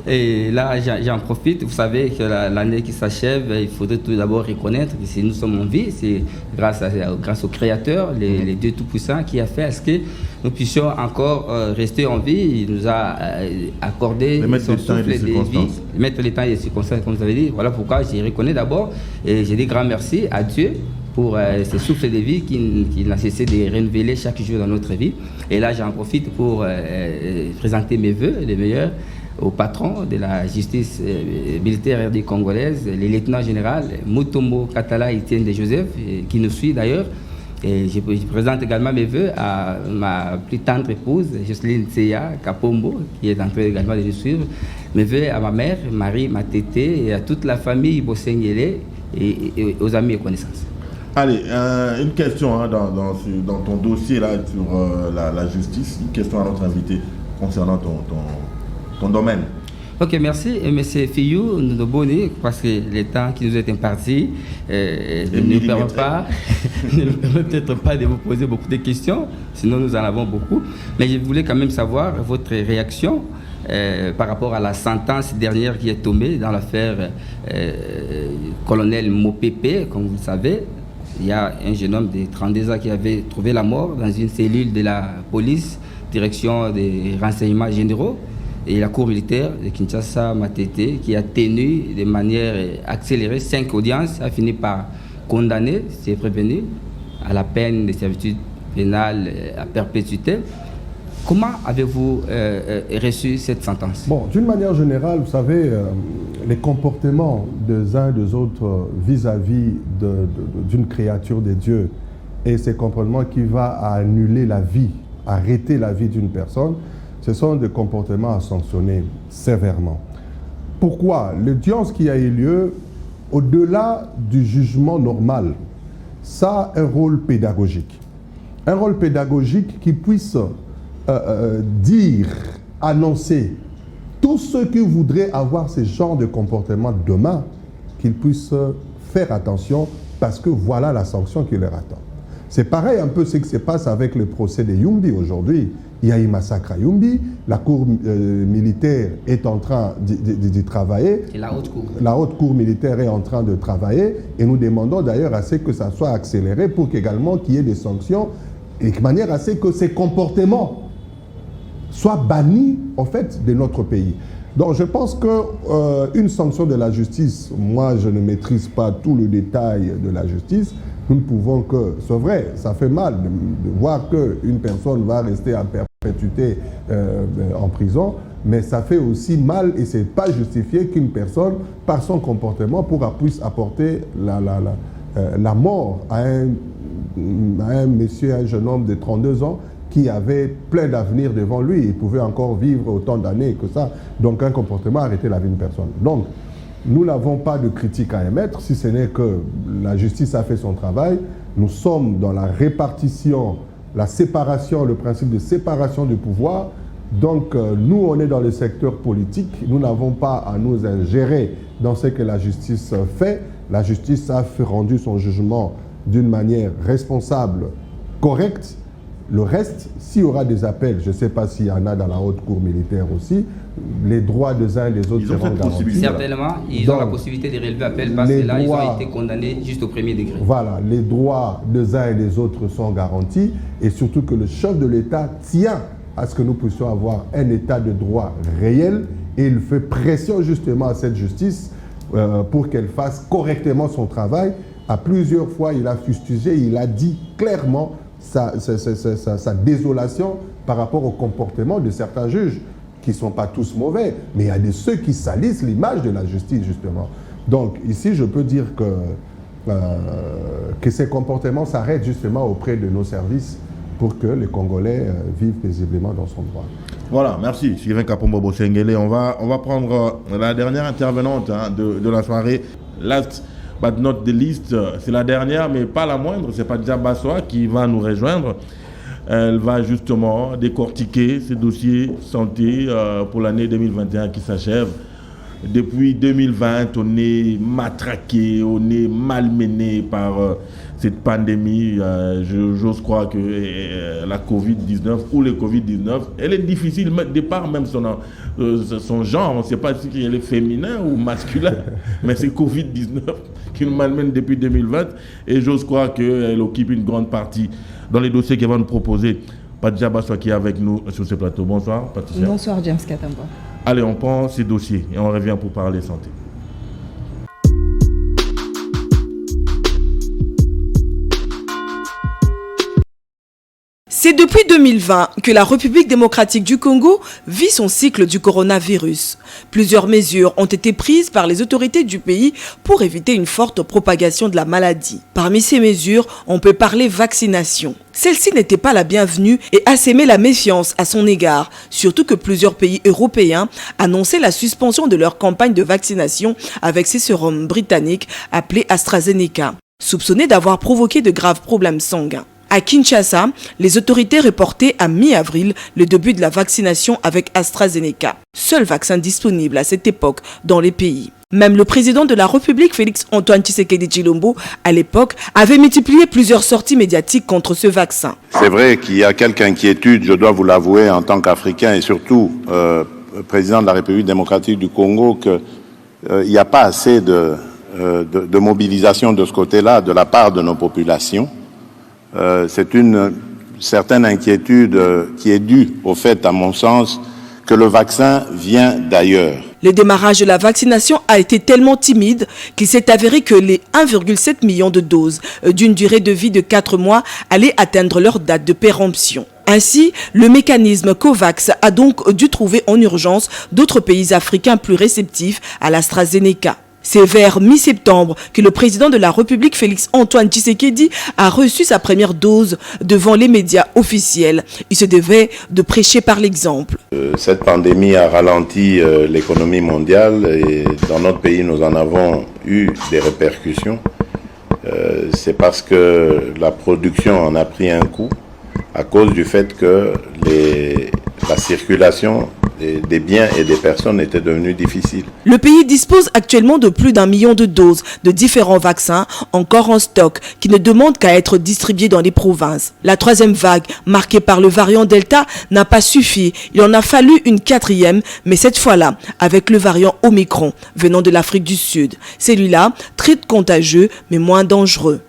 Et là, j'en profite. Vous savez que l'année qui s'achève, il faudrait tout d'abord reconnaître que si nous sommes en vie, c'est grâce au Créateur, les Dieu Tout-Puissants, qui a fait à ce que nous puissions encore rester en vie. Il nous a accordé son souffle de vie, mettre les temps et les circonstances, comme vous avez dit. Voilà pourquoi je reconnais d'abord et je dis grand merci à Dieu pour ce souffle de vie qui n'a cessé de renouveler chaque jour dans notre vie. Et là, j'en profite pour présenter mes vœux, les meilleurs, au patron de la justice militaire RD congolaise, le lieutenant général Mutombo Katala Etienne de Joseph, qui nous suit d'ailleurs. Et je présente également mes vœux à ma plus tendre épouse, Jocelyne Tseya Kapombo, qui est en train également de nous suivre. Mes vœux à ma mère, Marie Matete, et à toute la famille Bosengele et aux amis et connaissances. Allez, une question dans ton dossier là, sur la justice, une question à notre invité concernant ton domaine. Ok, merci. Et M. Fiyou, nous bonnes parce que le temps qui nous est imparti ne nous permet pas, ne nous permet peut-être pas de vous poser beaucoup de questions, sinon nous en avons beaucoup. Mais je voulais quand même savoir votre réaction par rapport à la sentence dernière qui est tombée dans l'affaire colonel Mopepe, comme vous le savez. Il y a un jeune homme de 32 ans qui avait trouvé la mort dans une cellule de la police, direction des renseignements généraux, et la cour militaire de Kinshasa Matete, qui a tenu de manière accélérée 5 audiences, a fini par condamner ces prévenus à la peine de servitude pénale à perpétuité. Comment avez-vous reçu cette sentence? Bon, d'une manière générale, vous savez, les comportements des uns et des autres vis-à-vis d'une créature de Dieu et ces comportements qui vont annuler la vie, arrêter la vie d'une personne, ce sont des comportements à sanctionner sévèrement. Pourquoi? L'audience qui a eu lieu, au-delà du jugement normal, ça a un rôle pédagogique. Un rôle pédagogique qui puisse dire, annoncer, tous ceux qui voudraient avoir ce genre de comportement demain, qu'ils puissent faire attention parce que voilà la sanction qui leur attend. C'est pareil un peu ce qui se passe avec le procès de Yumbi aujourd'hui. Il y a eu massacre à Yumbi, la cour militaire est en train d'y travailler. Et la haute cour. La haute cour militaire est en train de travailler et nous demandons d'ailleurs à ce que ça soit accéléré pour qu'également qu'il y ait des sanctions et de manière à ce que ces comportements soient bannis en fait de notre pays. Donc je pense qu'une sanction de la justice, moi je ne maîtrise pas tout le détail de la justice, nous ne pouvons que, c'est vrai, ça fait mal de voir qu'une personne va rester à perpétuité en prison, mais ça fait aussi mal et ce n'est pas justifié qu'une personne, par son comportement, puisse apporter la mort à un monsieur, un jeune homme de 32 ans qui avait plein d'avenir devant lui. Il pouvait encore vivre autant d'années que ça. Donc un comportement a arrêté la vie d'une personne. Donc, nous n'avons pas de critique à émettre, si ce n'est que la justice a fait son travail. Nous sommes dans la répartition, la séparation, le principe de séparation du pouvoir. Donc, nous, on est dans le secteur politique. Nous n'avons pas à nous ingérer dans ce que la justice fait. La justice a rendu son jugement d'une manière responsable, correcte. Le reste, s'il y aura des appels, je ne sais pas s'il y en a dans la haute cour militaire aussi, les droits des uns et des autres seront garantis. Certainement, ils ont la possibilité de relever appel parce que là, ils ont été condamnés juste au premier degré. Voilà, les droits des uns et des autres sont garantis et surtout que le chef de l'État tient à ce que nous puissions avoir un état de droit réel et il fait pression justement à cette justice pour qu'elle fasse correctement son travail. À plusieurs fois, il a fustigé, il a dit clairement sa désolation par rapport au comportement de certains juges, qui ne sont pas tous mauvais, mais il y a ceux qui salissent l'image de la justice, justement. Donc, ici, je peux dire que ces comportements s'arrêtent justement auprès de nos services pour que les Congolais vivent paisiblement dans son droit. Voilà, merci Sylvain Kapombo Sengele. On va prendre la dernière intervenante de la soirée. Last but not the least, c'est la dernière, mais pas la moindre. C'est Padja Bassoa qui va nous rejoindre. Elle va justement décortiquer ces dossiers santé pour l'année 2021 qui s'achève. Depuis 2020, on est matraqué, on est malmené par cette pandémie. J'ose croire que la Covid-19 ou le Covid-19, elle est difficile, de par même son genre. On ne sait pas si elle est féminin ou masculin, mais c'est Covid-19 qui nous malmène depuis 2020. Et j'ose croire qu'elle occupe une grande partie dans les dossiers qu'elle va nous proposer. Padja Bassoa qui est avec nous sur ce plateau. Bonsoir, Patricia. Bonsoir, James Katamba. Allez, on prend ces dossiers et on revient pour parler santé. C'est depuis 2020 que la République démocratique du Congo vit son cycle du coronavirus. Plusieurs mesures ont été prises par les autorités du pays pour éviter une forte propagation de la maladie. Parmi ces mesures, on peut parler vaccination. Celle-ci n'était pas la bienvenue et a sémé la méfiance à son égard, surtout que plusieurs pays européens annonçaient la suspension de leur campagne de vaccination avec ces sérums britanniques appelés AstraZeneca, soupçonnés d'avoir provoqué de graves problèmes sanguins. À Kinshasa, les autorités reportaient à mi-avril le début de la vaccination avec AstraZeneca, seul vaccin disponible à cette époque dans les pays. Même le président de la République, Félix Antoine Tshisekedi Tshilombo, à l'époque, avait multiplié plusieurs sorties médiatiques contre ce vaccin. C'est vrai qu'il y a quelques inquiétudes, je dois vous l'avouer, en tant qu'Africain et surtout président de la République démocratique du Congo, qu'il n'y a pas assez de mobilisation de ce côté-là de la part de nos populations. C'est une certaine inquiétude qui est due au fait, à mon sens, que le vaccin vient d'ailleurs. Le démarrage de la vaccination a été tellement timide qu'il s'est avéré que les 1,7 million de doses d'une durée de vie de 4 mois allaient atteindre leur date de péremption. Ainsi, le mécanisme COVAX a donc dû trouver en urgence d'autres pays africains plus réceptifs à l'AstraZeneca. C'est vers mi-septembre que le président de la République, Félix Antoine Tshisekedi, a reçu sa première dose devant les médias officiels. Il se devait de prêcher par l'exemple. Cette pandémie a ralenti l'économie mondiale et dans notre pays, nous en avons eu des répercussions. C'est parce que la production en a pris un coup à cause du fait que la circulation des biens et des personnes était devenu difficile. Le pays dispose actuellement de plus d'1 million de doses de différents vaccins encore en stock qui ne demandent qu'à être distribués dans les provinces. La troisième vague, marquée par le variant Delta, n'a pas suffi. Il en a fallu une quatrième, mais cette fois-là, avec le variant Omicron, venant de l'Afrique du Sud. Celui-là, très contagieux, mais moins dangereux.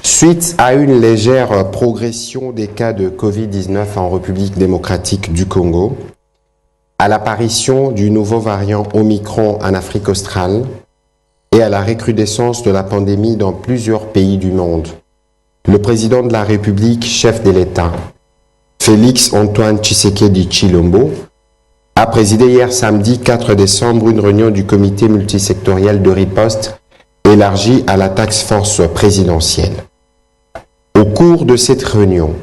Suite à une légère progression des cas de Covid-19 en République démocratique du Congo, à l'apparition du nouveau variant Omicron en Afrique australe et à la recrudescence de la pandémie dans plusieurs pays du monde, le président de la République, chef de l'État, Félix Antoine Tshisekedi Tshilombo, a présidé hier samedi 4 décembre une réunion du comité multisectoriel de riposte élargie à la task force présidentielle. Au cours de cette réunion,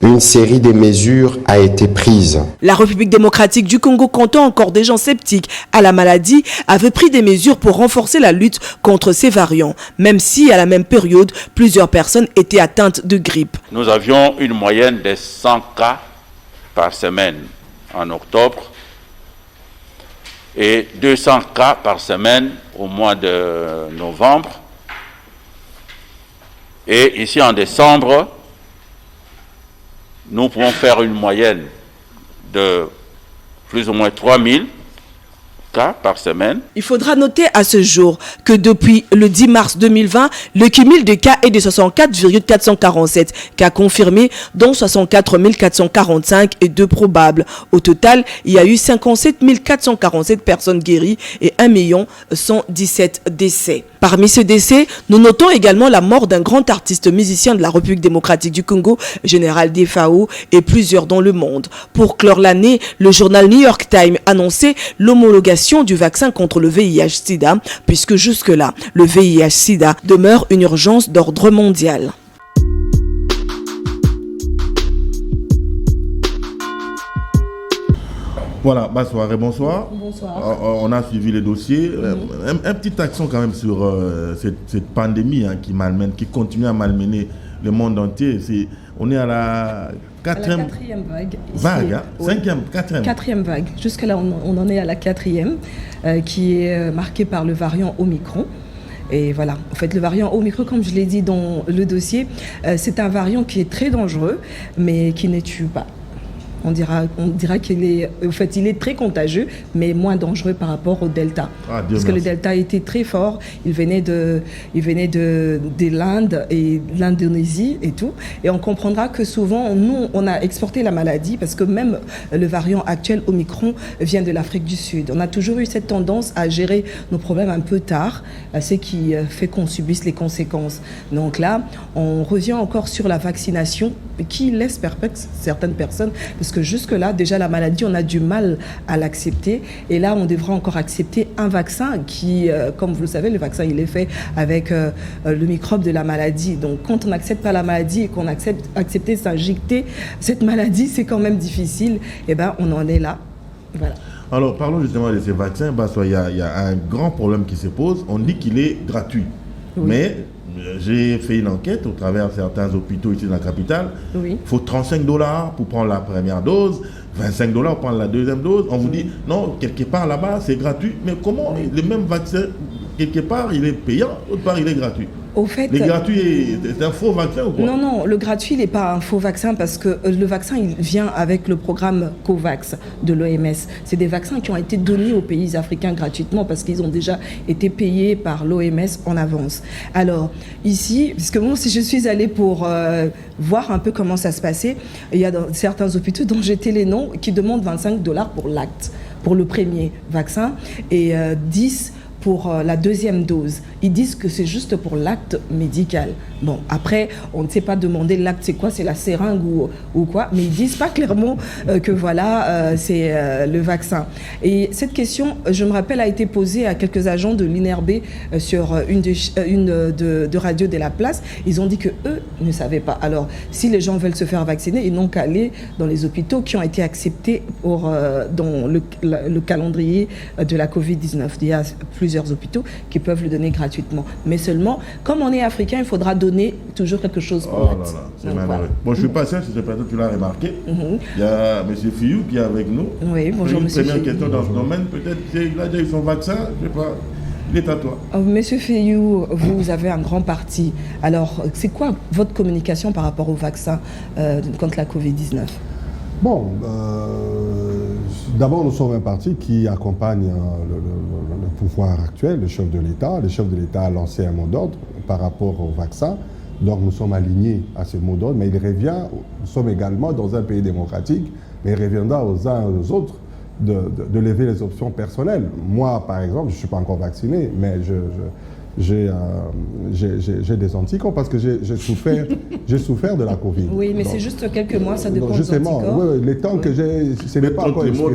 une série de mesures a été prise. La République démocratique du Congo, comptant encore des gens sceptiques à la maladie, avait pris des mesures pour renforcer la lutte contre ces variants, même si à la même période, plusieurs personnes étaient atteintes de grippe. Nous avions une moyenne de 100 cas par semaine en octobre et 200 cas par semaine au mois de novembre. Et ici en décembre, nous pouvons faire une moyenne de plus ou moins 3000 cas par semaine. Il faudra noter à ce jour que depuis le 10 mars 2020, le cumul de cas est de 64,447 cas confirmés, dont 64 445 et 2 probables. Au total, il y a eu 57 447 personnes guéries et 1 117 décès. Parmi ces décès, nous notons également la mort d'un grand artiste musicien de la République démocratique du Congo, Général Defao, et plusieurs dans le monde. Pour clore l'année, le journal New York Times annonçait l'homologation du vaccin contre le VIH-Sida, puisque jusque-là, le VIH-Sida demeure une urgence d'ordre mondial. Voilà, bonsoir et bonsoir. Bonsoir. On a suivi les dossiers. Un petit accent quand même sur cette pandémie qui malmène, qui continue à malmener le monde entier. On est à la quatrième vague. Quatrième vague. Jusque-là, on en est à la quatrième, qui est marquée par le variant Omicron. Et voilà, en fait, le variant Omicron, comme je l'ai dit dans le dossier, c'est un variant qui est très dangereux, mais qui ne tue pas. On dira qu'il est, en fait, il est très contagieux, mais moins dangereux par rapport au Delta. Parce que le Delta était très fort. Il venait de l'Inde et de l'Indonésie et tout. Et on comprendra que souvent, nous, on a exporté la maladie parce que même le variant actuel Omicron vient de l'Afrique du Sud. On a toujours eu cette tendance à gérer nos problèmes un peu tard, ce qui fait qu'on subisse les conséquences. Donc là, on revient encore sur la vaccination qui laisse perplexe certaines personnes parce que jusque-là, déjà la maladie, on a du mal à l'accepter. Et là, on devra encore accepter un vaccin qui, comme vous le savez, le vaccin, il est fait avec le microbe de la maladie. Donc, quand on n'accepte pas la maladie et qu'on accepte s'injecter cette maladie, c'est quand même difficile. Et bien, on en est là. Voilà. Alors, parlons justement de ces vaccins. Il y a un grand problème qui se pose. On dit qu'il est gratuit. Oui. Mais j'ai fait une enquête au travers de certains hôpitaux ici dans la capitale. Oui. Il faut $35 pour prendre la première dose, $25 pour prendre la deuxième dose. On vous dit, non, quelque part là-bas, c'est gratuit. Mais comment le même vaccin, quelque part, il est payant, autre part, il est gratuit? Au fait, le gratuit, c'est un faux vaccin ou quoi? Non, le gratuit, il n'est pas un faux vaccin parce que le vaccin, il vient avec le programme COVAX de l'OMS. C'est des vaccins qui ont été donnés aux pays africains gratuitement parce qu'ils ont déjà été payés par l'OMS en avance. Alors, ici, parce que moi, si je suis allée pour voir un peu comment ça se passait, il y a dans certains hôpitaux dont j'étais les noms qui demandent $25 pour l'acte, pour le premier vaccin, et 10 pour la deuxième dose. Ils disent que c'est juste pour l'acte médical. Bon, après, on ne sait pas demander l'acte, c'est quoi, c'est la seringue ou quoi, mais ils disent pas clairement que voilà, c'est le vaccin. Et cette question, je me rappelle, a été posée à quelques agents de l'INRB sur une de Radio de la Place. Ils ont dit que eux ne savaient pas. Alors, si les gens veulent se faire vacciner, ils n'ont qu'à aller dans les hôpitaux qui ont été acceptés dans le calendrier de la Covid-19. Il y a plusieurs plusieurs hôpitaux qui peuvent le donner gratuitement. Mais seulement, comme on est africain, il faudra donner toujours quelque chose pour là là, c'est malheureux. Bon, je suis patient, si peut-être tu l'as remarqué. Il y a M. Fiyou qui est avec nous. Oui, bonjour M. Fiyou. Première question dans ce domaine, peut-être qu'il a déjà eu son vaccin, je ne sais pas. Il est à toi. Monsieur Fiyou, vous avez un grand parti. Alors, c'est quoi votre communication par rapport au vaccin contre la Covid-19? Bon, d'abord, nous sommes un parti qui accompagne le pouvoir actuel, le chef de l'État. Le chef de l'État a lancé un mot d'ordre par rapport au vaccin. Donc, nous sommes alignés à ce mot d'ordre. Mais il revient, nous sommes également dans un pays démocratique, mais il reviendra aux uns et aux autres de lever les options personnelles. Moi, par exemple, je ne suis pas encore vacciné, mais j'ai des anticorps parce que j'ai souffert de la Covid. Oui, mais c'est juste quelques mois, ça dépend des anticorps. Oui, les temps que j'ai, ce n'est pas encore expiré.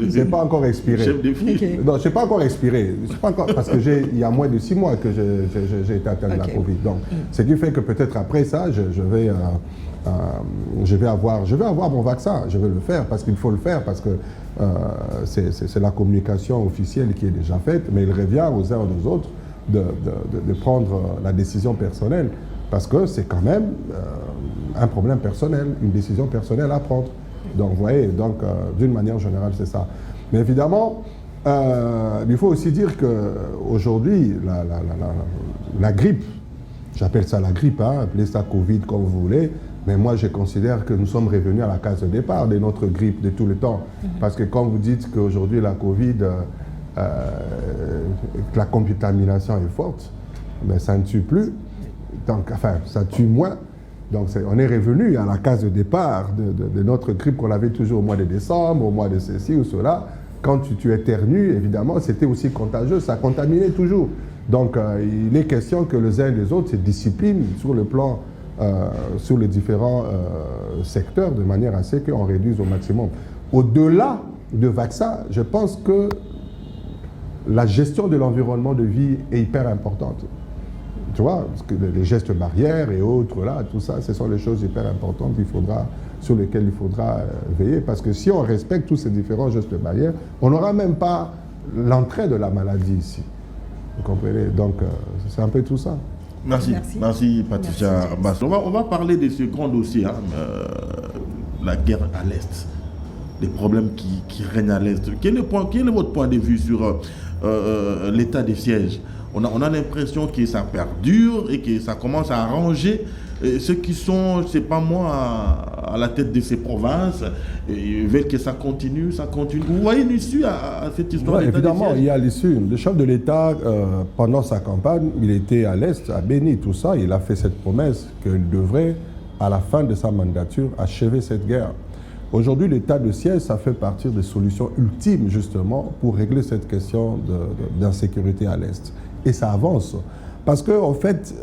C'est pas encore expiré. Okay. Non, c'est pas encore expiré. Pas encore, parce que il y a moins de 6 mois que j'ai été atteint de la Covid. Donc, ce qui fait que peut-être après ça, je vais avoir mon vaccin. Je vais le faire parce qu'il faut le faire, parce que c'est la communication officielle qui est déjà faite, mais il revient aux uns et aux autres de prendre la décision personnelle, parce que c'est quand même un problème personnel, une décision personnelle à prendre. Donc, vous voyez, d'une manière générale, c'est ça. Mais évidemment, il faut aussi dire qu'aujourd'hui, la grippe, j'appelle ça la grippe, appelez ça Covid comme vous voulez, mais moi je considère que nous sommes revenus à la case de départ de notre grippe de tout le temps. Parce que quand vous dites qu'aujourd'hui la Covid, la contamination est forte, mais ça ne tue plus, donc, enfin ça tue moins. Donc on est revenu à la case de départ de notre grippe qu'on avait toujours au mois de décembre, au mois de ceci ou cela. Quand tu éternues, évidemment, c'était aussi contagieux, ça contaminait toujours. Donc il est question que les uns et les autres se disciplinent sur le plan, sur les différents secteurs, de manière à ce qu'on réduise au maximum. Au-delà de vaccins, je pense que la gestion de l'environnement de vie est hyper importante. Tu vois, parce que les gestes barrières et autres, là, tout ça, ce sont les choses hyper importantes sur lesquelles il faudra veiller. Parce que si on respecte tous ces différents gestes barrières, on n'aura même pas l'entrée de la maladie ici. Vous comprenez? Donc, c'est un peu tout ça. Merci Patricia. Merci. On va parler de ce grand dossier, la guerre à l'Est, les problèmes qui règnent à l'Est. Quel est votre point de vue sur l'état des sièges? On a l'impression que ça perdure et que ça commence à arranger ceux qui sont, je ne sais pas moi, à la tête de ces provinces. Ils veulent que ça continue. Vous voyez une issue à cette histoire? Oui, évidemment, il y a l'issue. Le chef de l'État, pendant sa campagne, il était à l'Est, à Béni, tout ça. Il a fait cette promesse qu'il devrait, à la fin de sa mandature, achever cette guerre. Aujourd'hui, l'état de siège, ça fait partie des solutions ultimes, justement, pour régler cette question d'insécurité à l'Est. Et ça avance. Parce qu'en fait,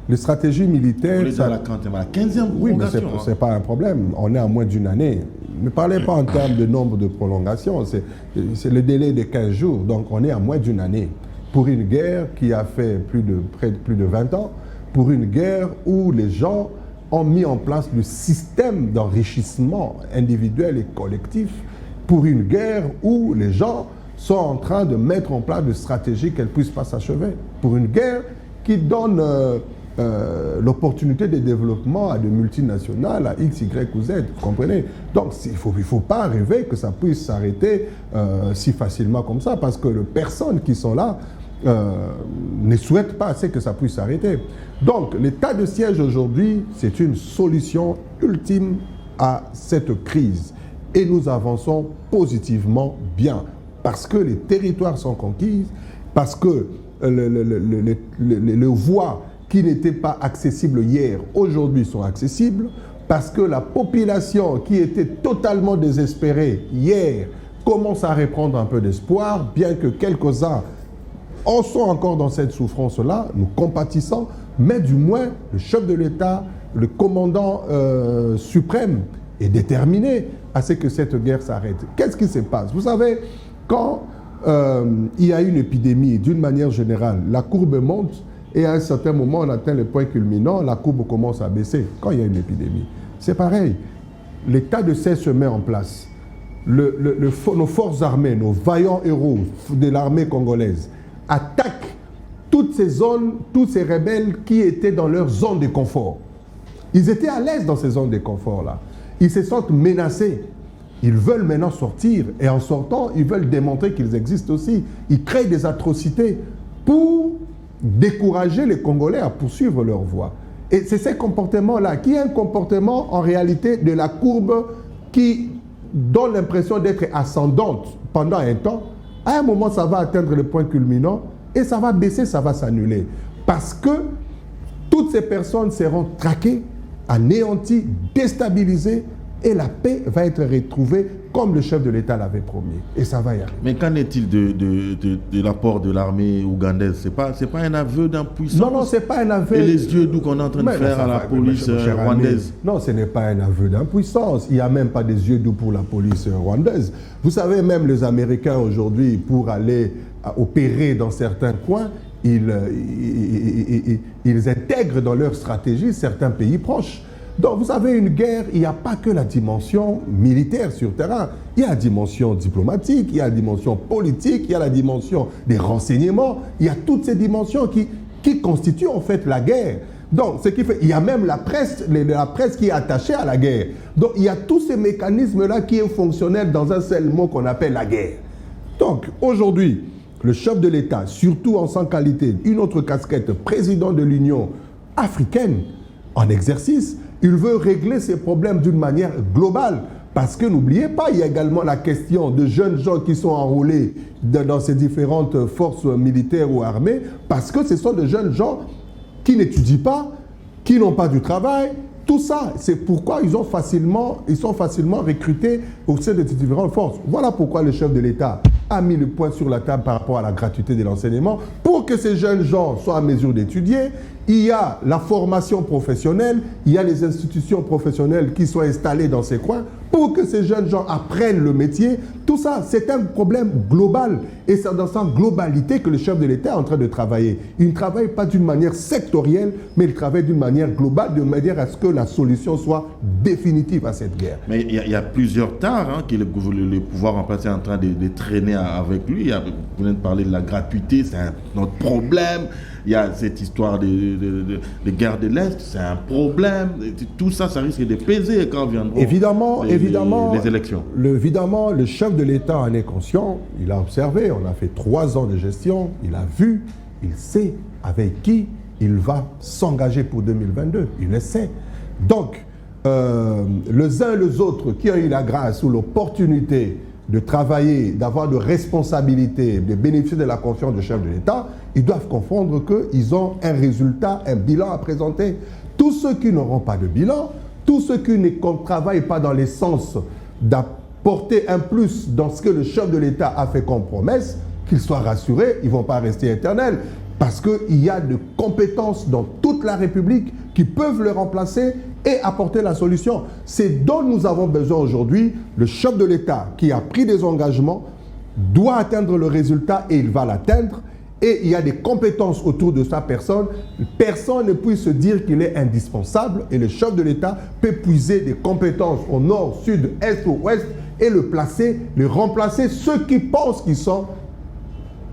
les stratégies militaires... On est à la 15e oui, mais ce n'est pas un problème. On est à moins d'une année. Ne parlez pas en termes de nombre de prolongations. C'est le délai de 15 jours. Donc, on est à moins d'une année. Pour une guerre qui a fait près de plus de 20 ans, pour une guerre où les gens ont mis en place le système d'enrichissement individuel et collectif, pour une guerre où les gens sont en train de mettre en place des stratégies qu'elles ne puissent pas s'achever, pour une guerre qui donne l'opportunité de développement à des multinationales, à X, Y ou Z, vous comprenez? Donc il ne faut pas rêver que ça puisse s'arrêter si facilement comme ça, parce que les personnes qui sont là ne souhaitent pas assez que ça puisse s'arrêter. Donc l'état de siège aujourd'hui, c'est une solution ultime à cette crise. Et nous avançons positivement bien, parce que les territoires sont conquis, parce que les voies qui n'étaient pas accessibles hier, aujourd'hui sont accessibles, parce que la population qui était totalement désespérée hier commence à reprendre un peu d'espoir, bien que quelques-uns en sont encore dans cette souffrance-là, nous compatissons, mais du moins le chef de l'État, le commandant suprême est déterminé à ce que cette guerre s'arrête. Qu'est-ce qui se passe? Vous savez, quand il y a une épidémie, d'une manière générale, la courbe monte et à un certain moment, on atteint le point culminant, la courbe commence à baisser quand il y a une épidémie. C'est pareil. L'état de siège se met en place. Nos forces armées, nos vaillants héros de l'armée congolaise attaquent toutes ces zones, tous ces rebelles qui étaient dans leur zone de confort. Ils étaient à l'aise dans ces zones de confort-là. Ils se sentent menacés. Ils veulent maintenant sortir. Et en sortant, ils veulent démontrer qu'ils existent aussi. Ils créent des atrocités pour décourager les Congolais à poursuivre leur voie. Et c'est ce comportement-là qui est un comportement en réalité de la courbe qui donne l'impression d'être ascendante pendant un temps. À un moment, ça va atteindre le point culminant et ça va baisser, ça va s'annuler. Parce que toutes ces personnes seront traquées, anéanties, déstabilisées et la paix va être retrouvée comme le chef de l'État l'avait promis. Et ça va y arriver. Mais qu'en est-il de l'apport de l'armée ougandaise? C'est pas un aveu d'impuissance? Non, ce n'est pas un aveu. Et les yeux doux qu'on est en train de faire à la police rwandaise? Non, ce n'est pas un aveu d'impuissance. Il n'y a même pas des yeux doux pour la police rwandaise. Vous savez, même les Américains aujourd'hui, pour aller opérer dans certains coins, ils intègrent dans leur stratégie certains pays proches. Donc, vous savez, une guerre, il n'y a pas que la dimension militaire sur terrain. Il y a la dimension diplomatique, il y a la dimension politique, il y a la dimension des renseignements. Il y a toutes ces dimensions qui constituent en fait la guerre. Donc, ce qui fait, il y a même la presse qui est attachée à la guerre. Donc, il y a tous ces mécanismes-là qui sont fonctionnels dans un seul mot qu'on appelle la guerre. Donc, aujourd'hui, le chef de l'État, surtout en sa qualité, une autre casquette, président de l'Union africaine, en exercice, il veut régler ces problèmes d'une manière globale. Parce que n'oubliez pas, il y a également la question de jeunes gens qui sont enrôlés dans ces différentes forces militaires ou armées, parce que ce sont de jeunes gens qui n'étudient pas, qui n'ont pas du travail. Tout ça, c'est pourquoi ils sont facilement recrutés au sein de ces différentes forces. Voilà pourquoi le chef de l'État a mis le point sur la table par rapport à la gratuité de l'enseignement. Pour que ces jeunes gens soient en mesure d'étudier, il y a la formation professionnelle, il y a les institutions professionnelles qui sont installées dans ces coins pour que ces jeunes gens apprennent le métier. Tout ça, c'est un problème global. Et c'est dans sa globalité que le chef de l'État est en train de travailler. Il ne travaille pas d'une manière sectorielle, mais il travaille d'une manière globale, de manière à ce que la solution soit définitive à cette guerre. Mais il y a plusieurs tares que le pouvoir en place est en train de traîner avec lui. Vous venez de parler de la gratuité, c'est notre problème. Il y a cette histoire de guerre de l'Est, c'est un problème. Tout ça, ça risque de peser quand viendront les élections. Évidemment, le chef de l'État en est conscient. Il a observé, on a fait 3 ans de gestion. Il a vu, il sait avec qui il va s'engager pour 2022. Il le sait. Donc, les uns et les autres qui ont eu la grâce ou l'opportunité de travailler, d'avoir de responsabilités, de bénéficier de la confiance du chef de l'État, ils doivent comprendre qu'ils ont un résultat, un bilan à présenter. Tous ceux qui n'auront pas de bilan, tous ceux qui ne travaillent pas dans les sens d'apporter un plus dans ce que le chef de l'État a fait comme promesse, qu'ils soient rassurés, ils ne vont pas rester éternels. Parce qu'il y a de compétences dans toute la République qui peuvent le remplacer et apporter la solution. C'est dont nous avons besoin aujourd'hui. Le chef de l'État qui a pris des engagements doit atteindre le résultat et il va l'atteindre. Et il y a des compétences autour de sa personne. Personne ne peut se dire qu'il est indispensable et le chef de l'État peut puiser des compétences au nord, sud, est ou ouest et le placer, le remplacer ceux qui pensent qu'ils sont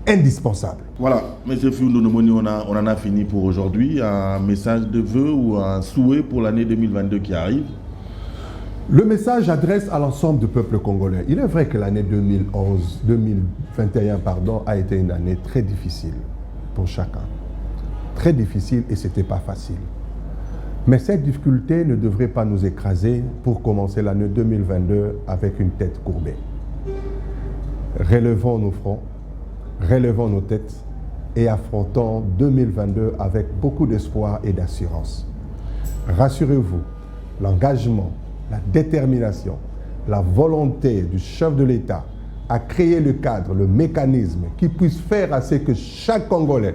indispensables. Voilà, M. Fiondo-Nomoni, on en a fini pour aujourd'hui. Un message de vœu ou un souhait pour l'année 2022 qui arrive? Le message adresse à l'ensemble du peuple congolais. Il est vrai que l'année 2021 a été une année très difficile pour chacun. Très difficile et ce n'était pas facile. Mais cette difficulté ne devrait pas nous écraser pour commencer l'année 2022 avec une tête courbée. Relevons nos fronts, relevons nos têtes et affrontons 2022 avec beaucoup d'espoir et d'assurance. Rassurez-vous, l'engagement, la détermination, la volonté du chef de l'État à créer le cadre, le mécanisme qui puisse faire à ce que chaque Congolais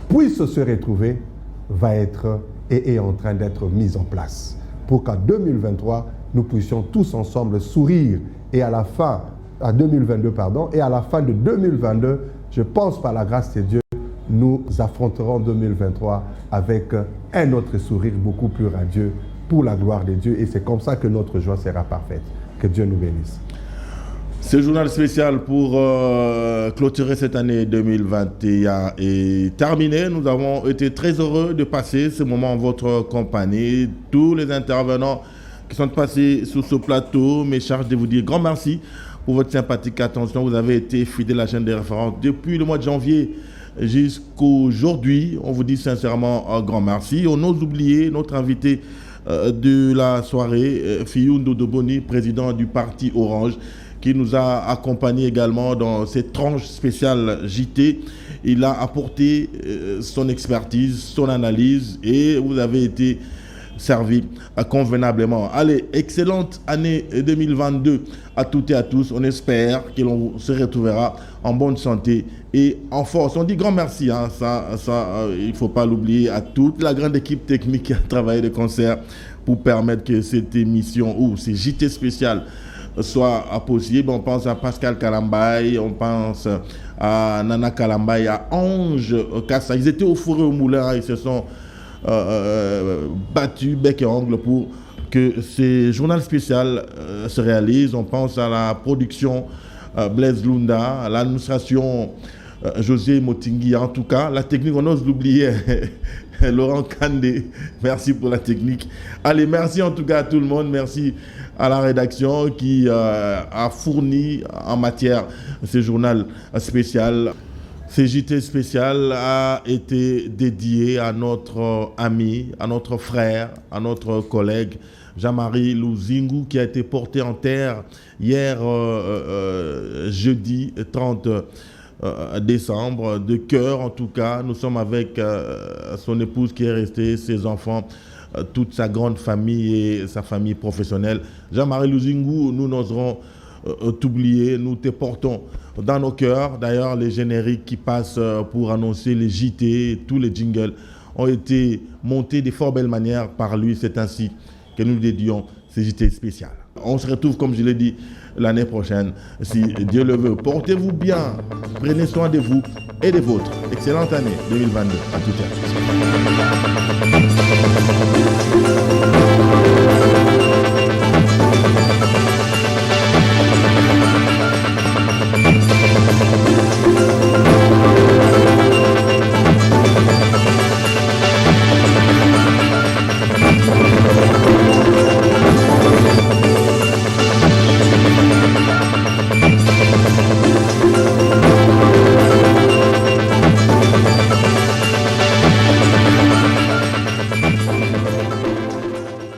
puisse se retrouver va être et est en train d'être mis en place pour qu'en 2023, nous puissions tous ensemble sourire et à la fin, à 2022, et à la fin de 2022, je pense par la grâce de Dieu, nous affronterons 2023 avec un autre sourire beaucoup plus radieux pour la gloire de Dieu et c'est comme ça que notre joie sera parfaite. Que Dieu nous bénisse. Ce journal spécial pour clôturer cette année 2021 est terminé. Nous avons été très heureux de passer ce moment en votre compagnie. Tous les intervenants qui sont passés sur ce plateau, mes charges de vous dire grand merci pour votre sympathique attention. Vous avez été fidèle à la chaîne des références depuis le mois de janvier jusqu'aujourd'hui. On vous dit sincèrement un grand merci. On n'ose oublier notre invité de la soirée, Fiyou Ndodoboni, président du parti Orange, qui nous a accompagnés également dans cette tranche spéciale JT. Il a apporté son expertise, son analyse et vous avez été servi convenablement. Allez, excellente année 2022 à toutes et à tous. On espère que l'on se retrouvera en bonne santé et en force. On dit grand merci, hein, il ne faut pas l'oublier, à toute la grande équipe technique qui a travaillé de concert pour permettre que cette émission ou ces JT spéciales soit possible. On pense à Pascal Kalambay, on pense à Nana Kalambay, à Ange Kassa. Ils étaient au four et au moulin, ils se sont battus bec et ongle pour que ces journaux spéciaux se réalisent. On pense à la production Blaise Lunda, à l'administration José Motingui. En tout cas, la technique, on ose l'oublier. Laurent Kandé, merci pour la technique. Allez, merci en tout cas à tout le monde. Merci à la rédaction qui a fourni en matière ce journal spécial. Ce JT spécial a été dédié à notre ami, à notre frère, à notre collègue Jean-Marie Luzingu qui a été porté en terre hier jeudi 30 décembre. De cœur en tout cas, nous sommes avec son épouse qui est restée, ses enfants, toute sa grande famille et sa famille professionnelle. Jean-Marie Luzingu, nous n'oserons t'oublier, nous te portons dans nos cœurs. D'ailleurs, les génériques qui passent pour annoncer les JT, tous les jingles ont été montés de fort belle manière par lui. C'est ainsi que nous dédions ces JT spéciales. On se retrouve, comme je l'ai dit, l'année prochaine, si Dieu le veut. Portez-vous bien, prenez soin de vous et des vôtres. Excellente année 2022 à toutes et à tous.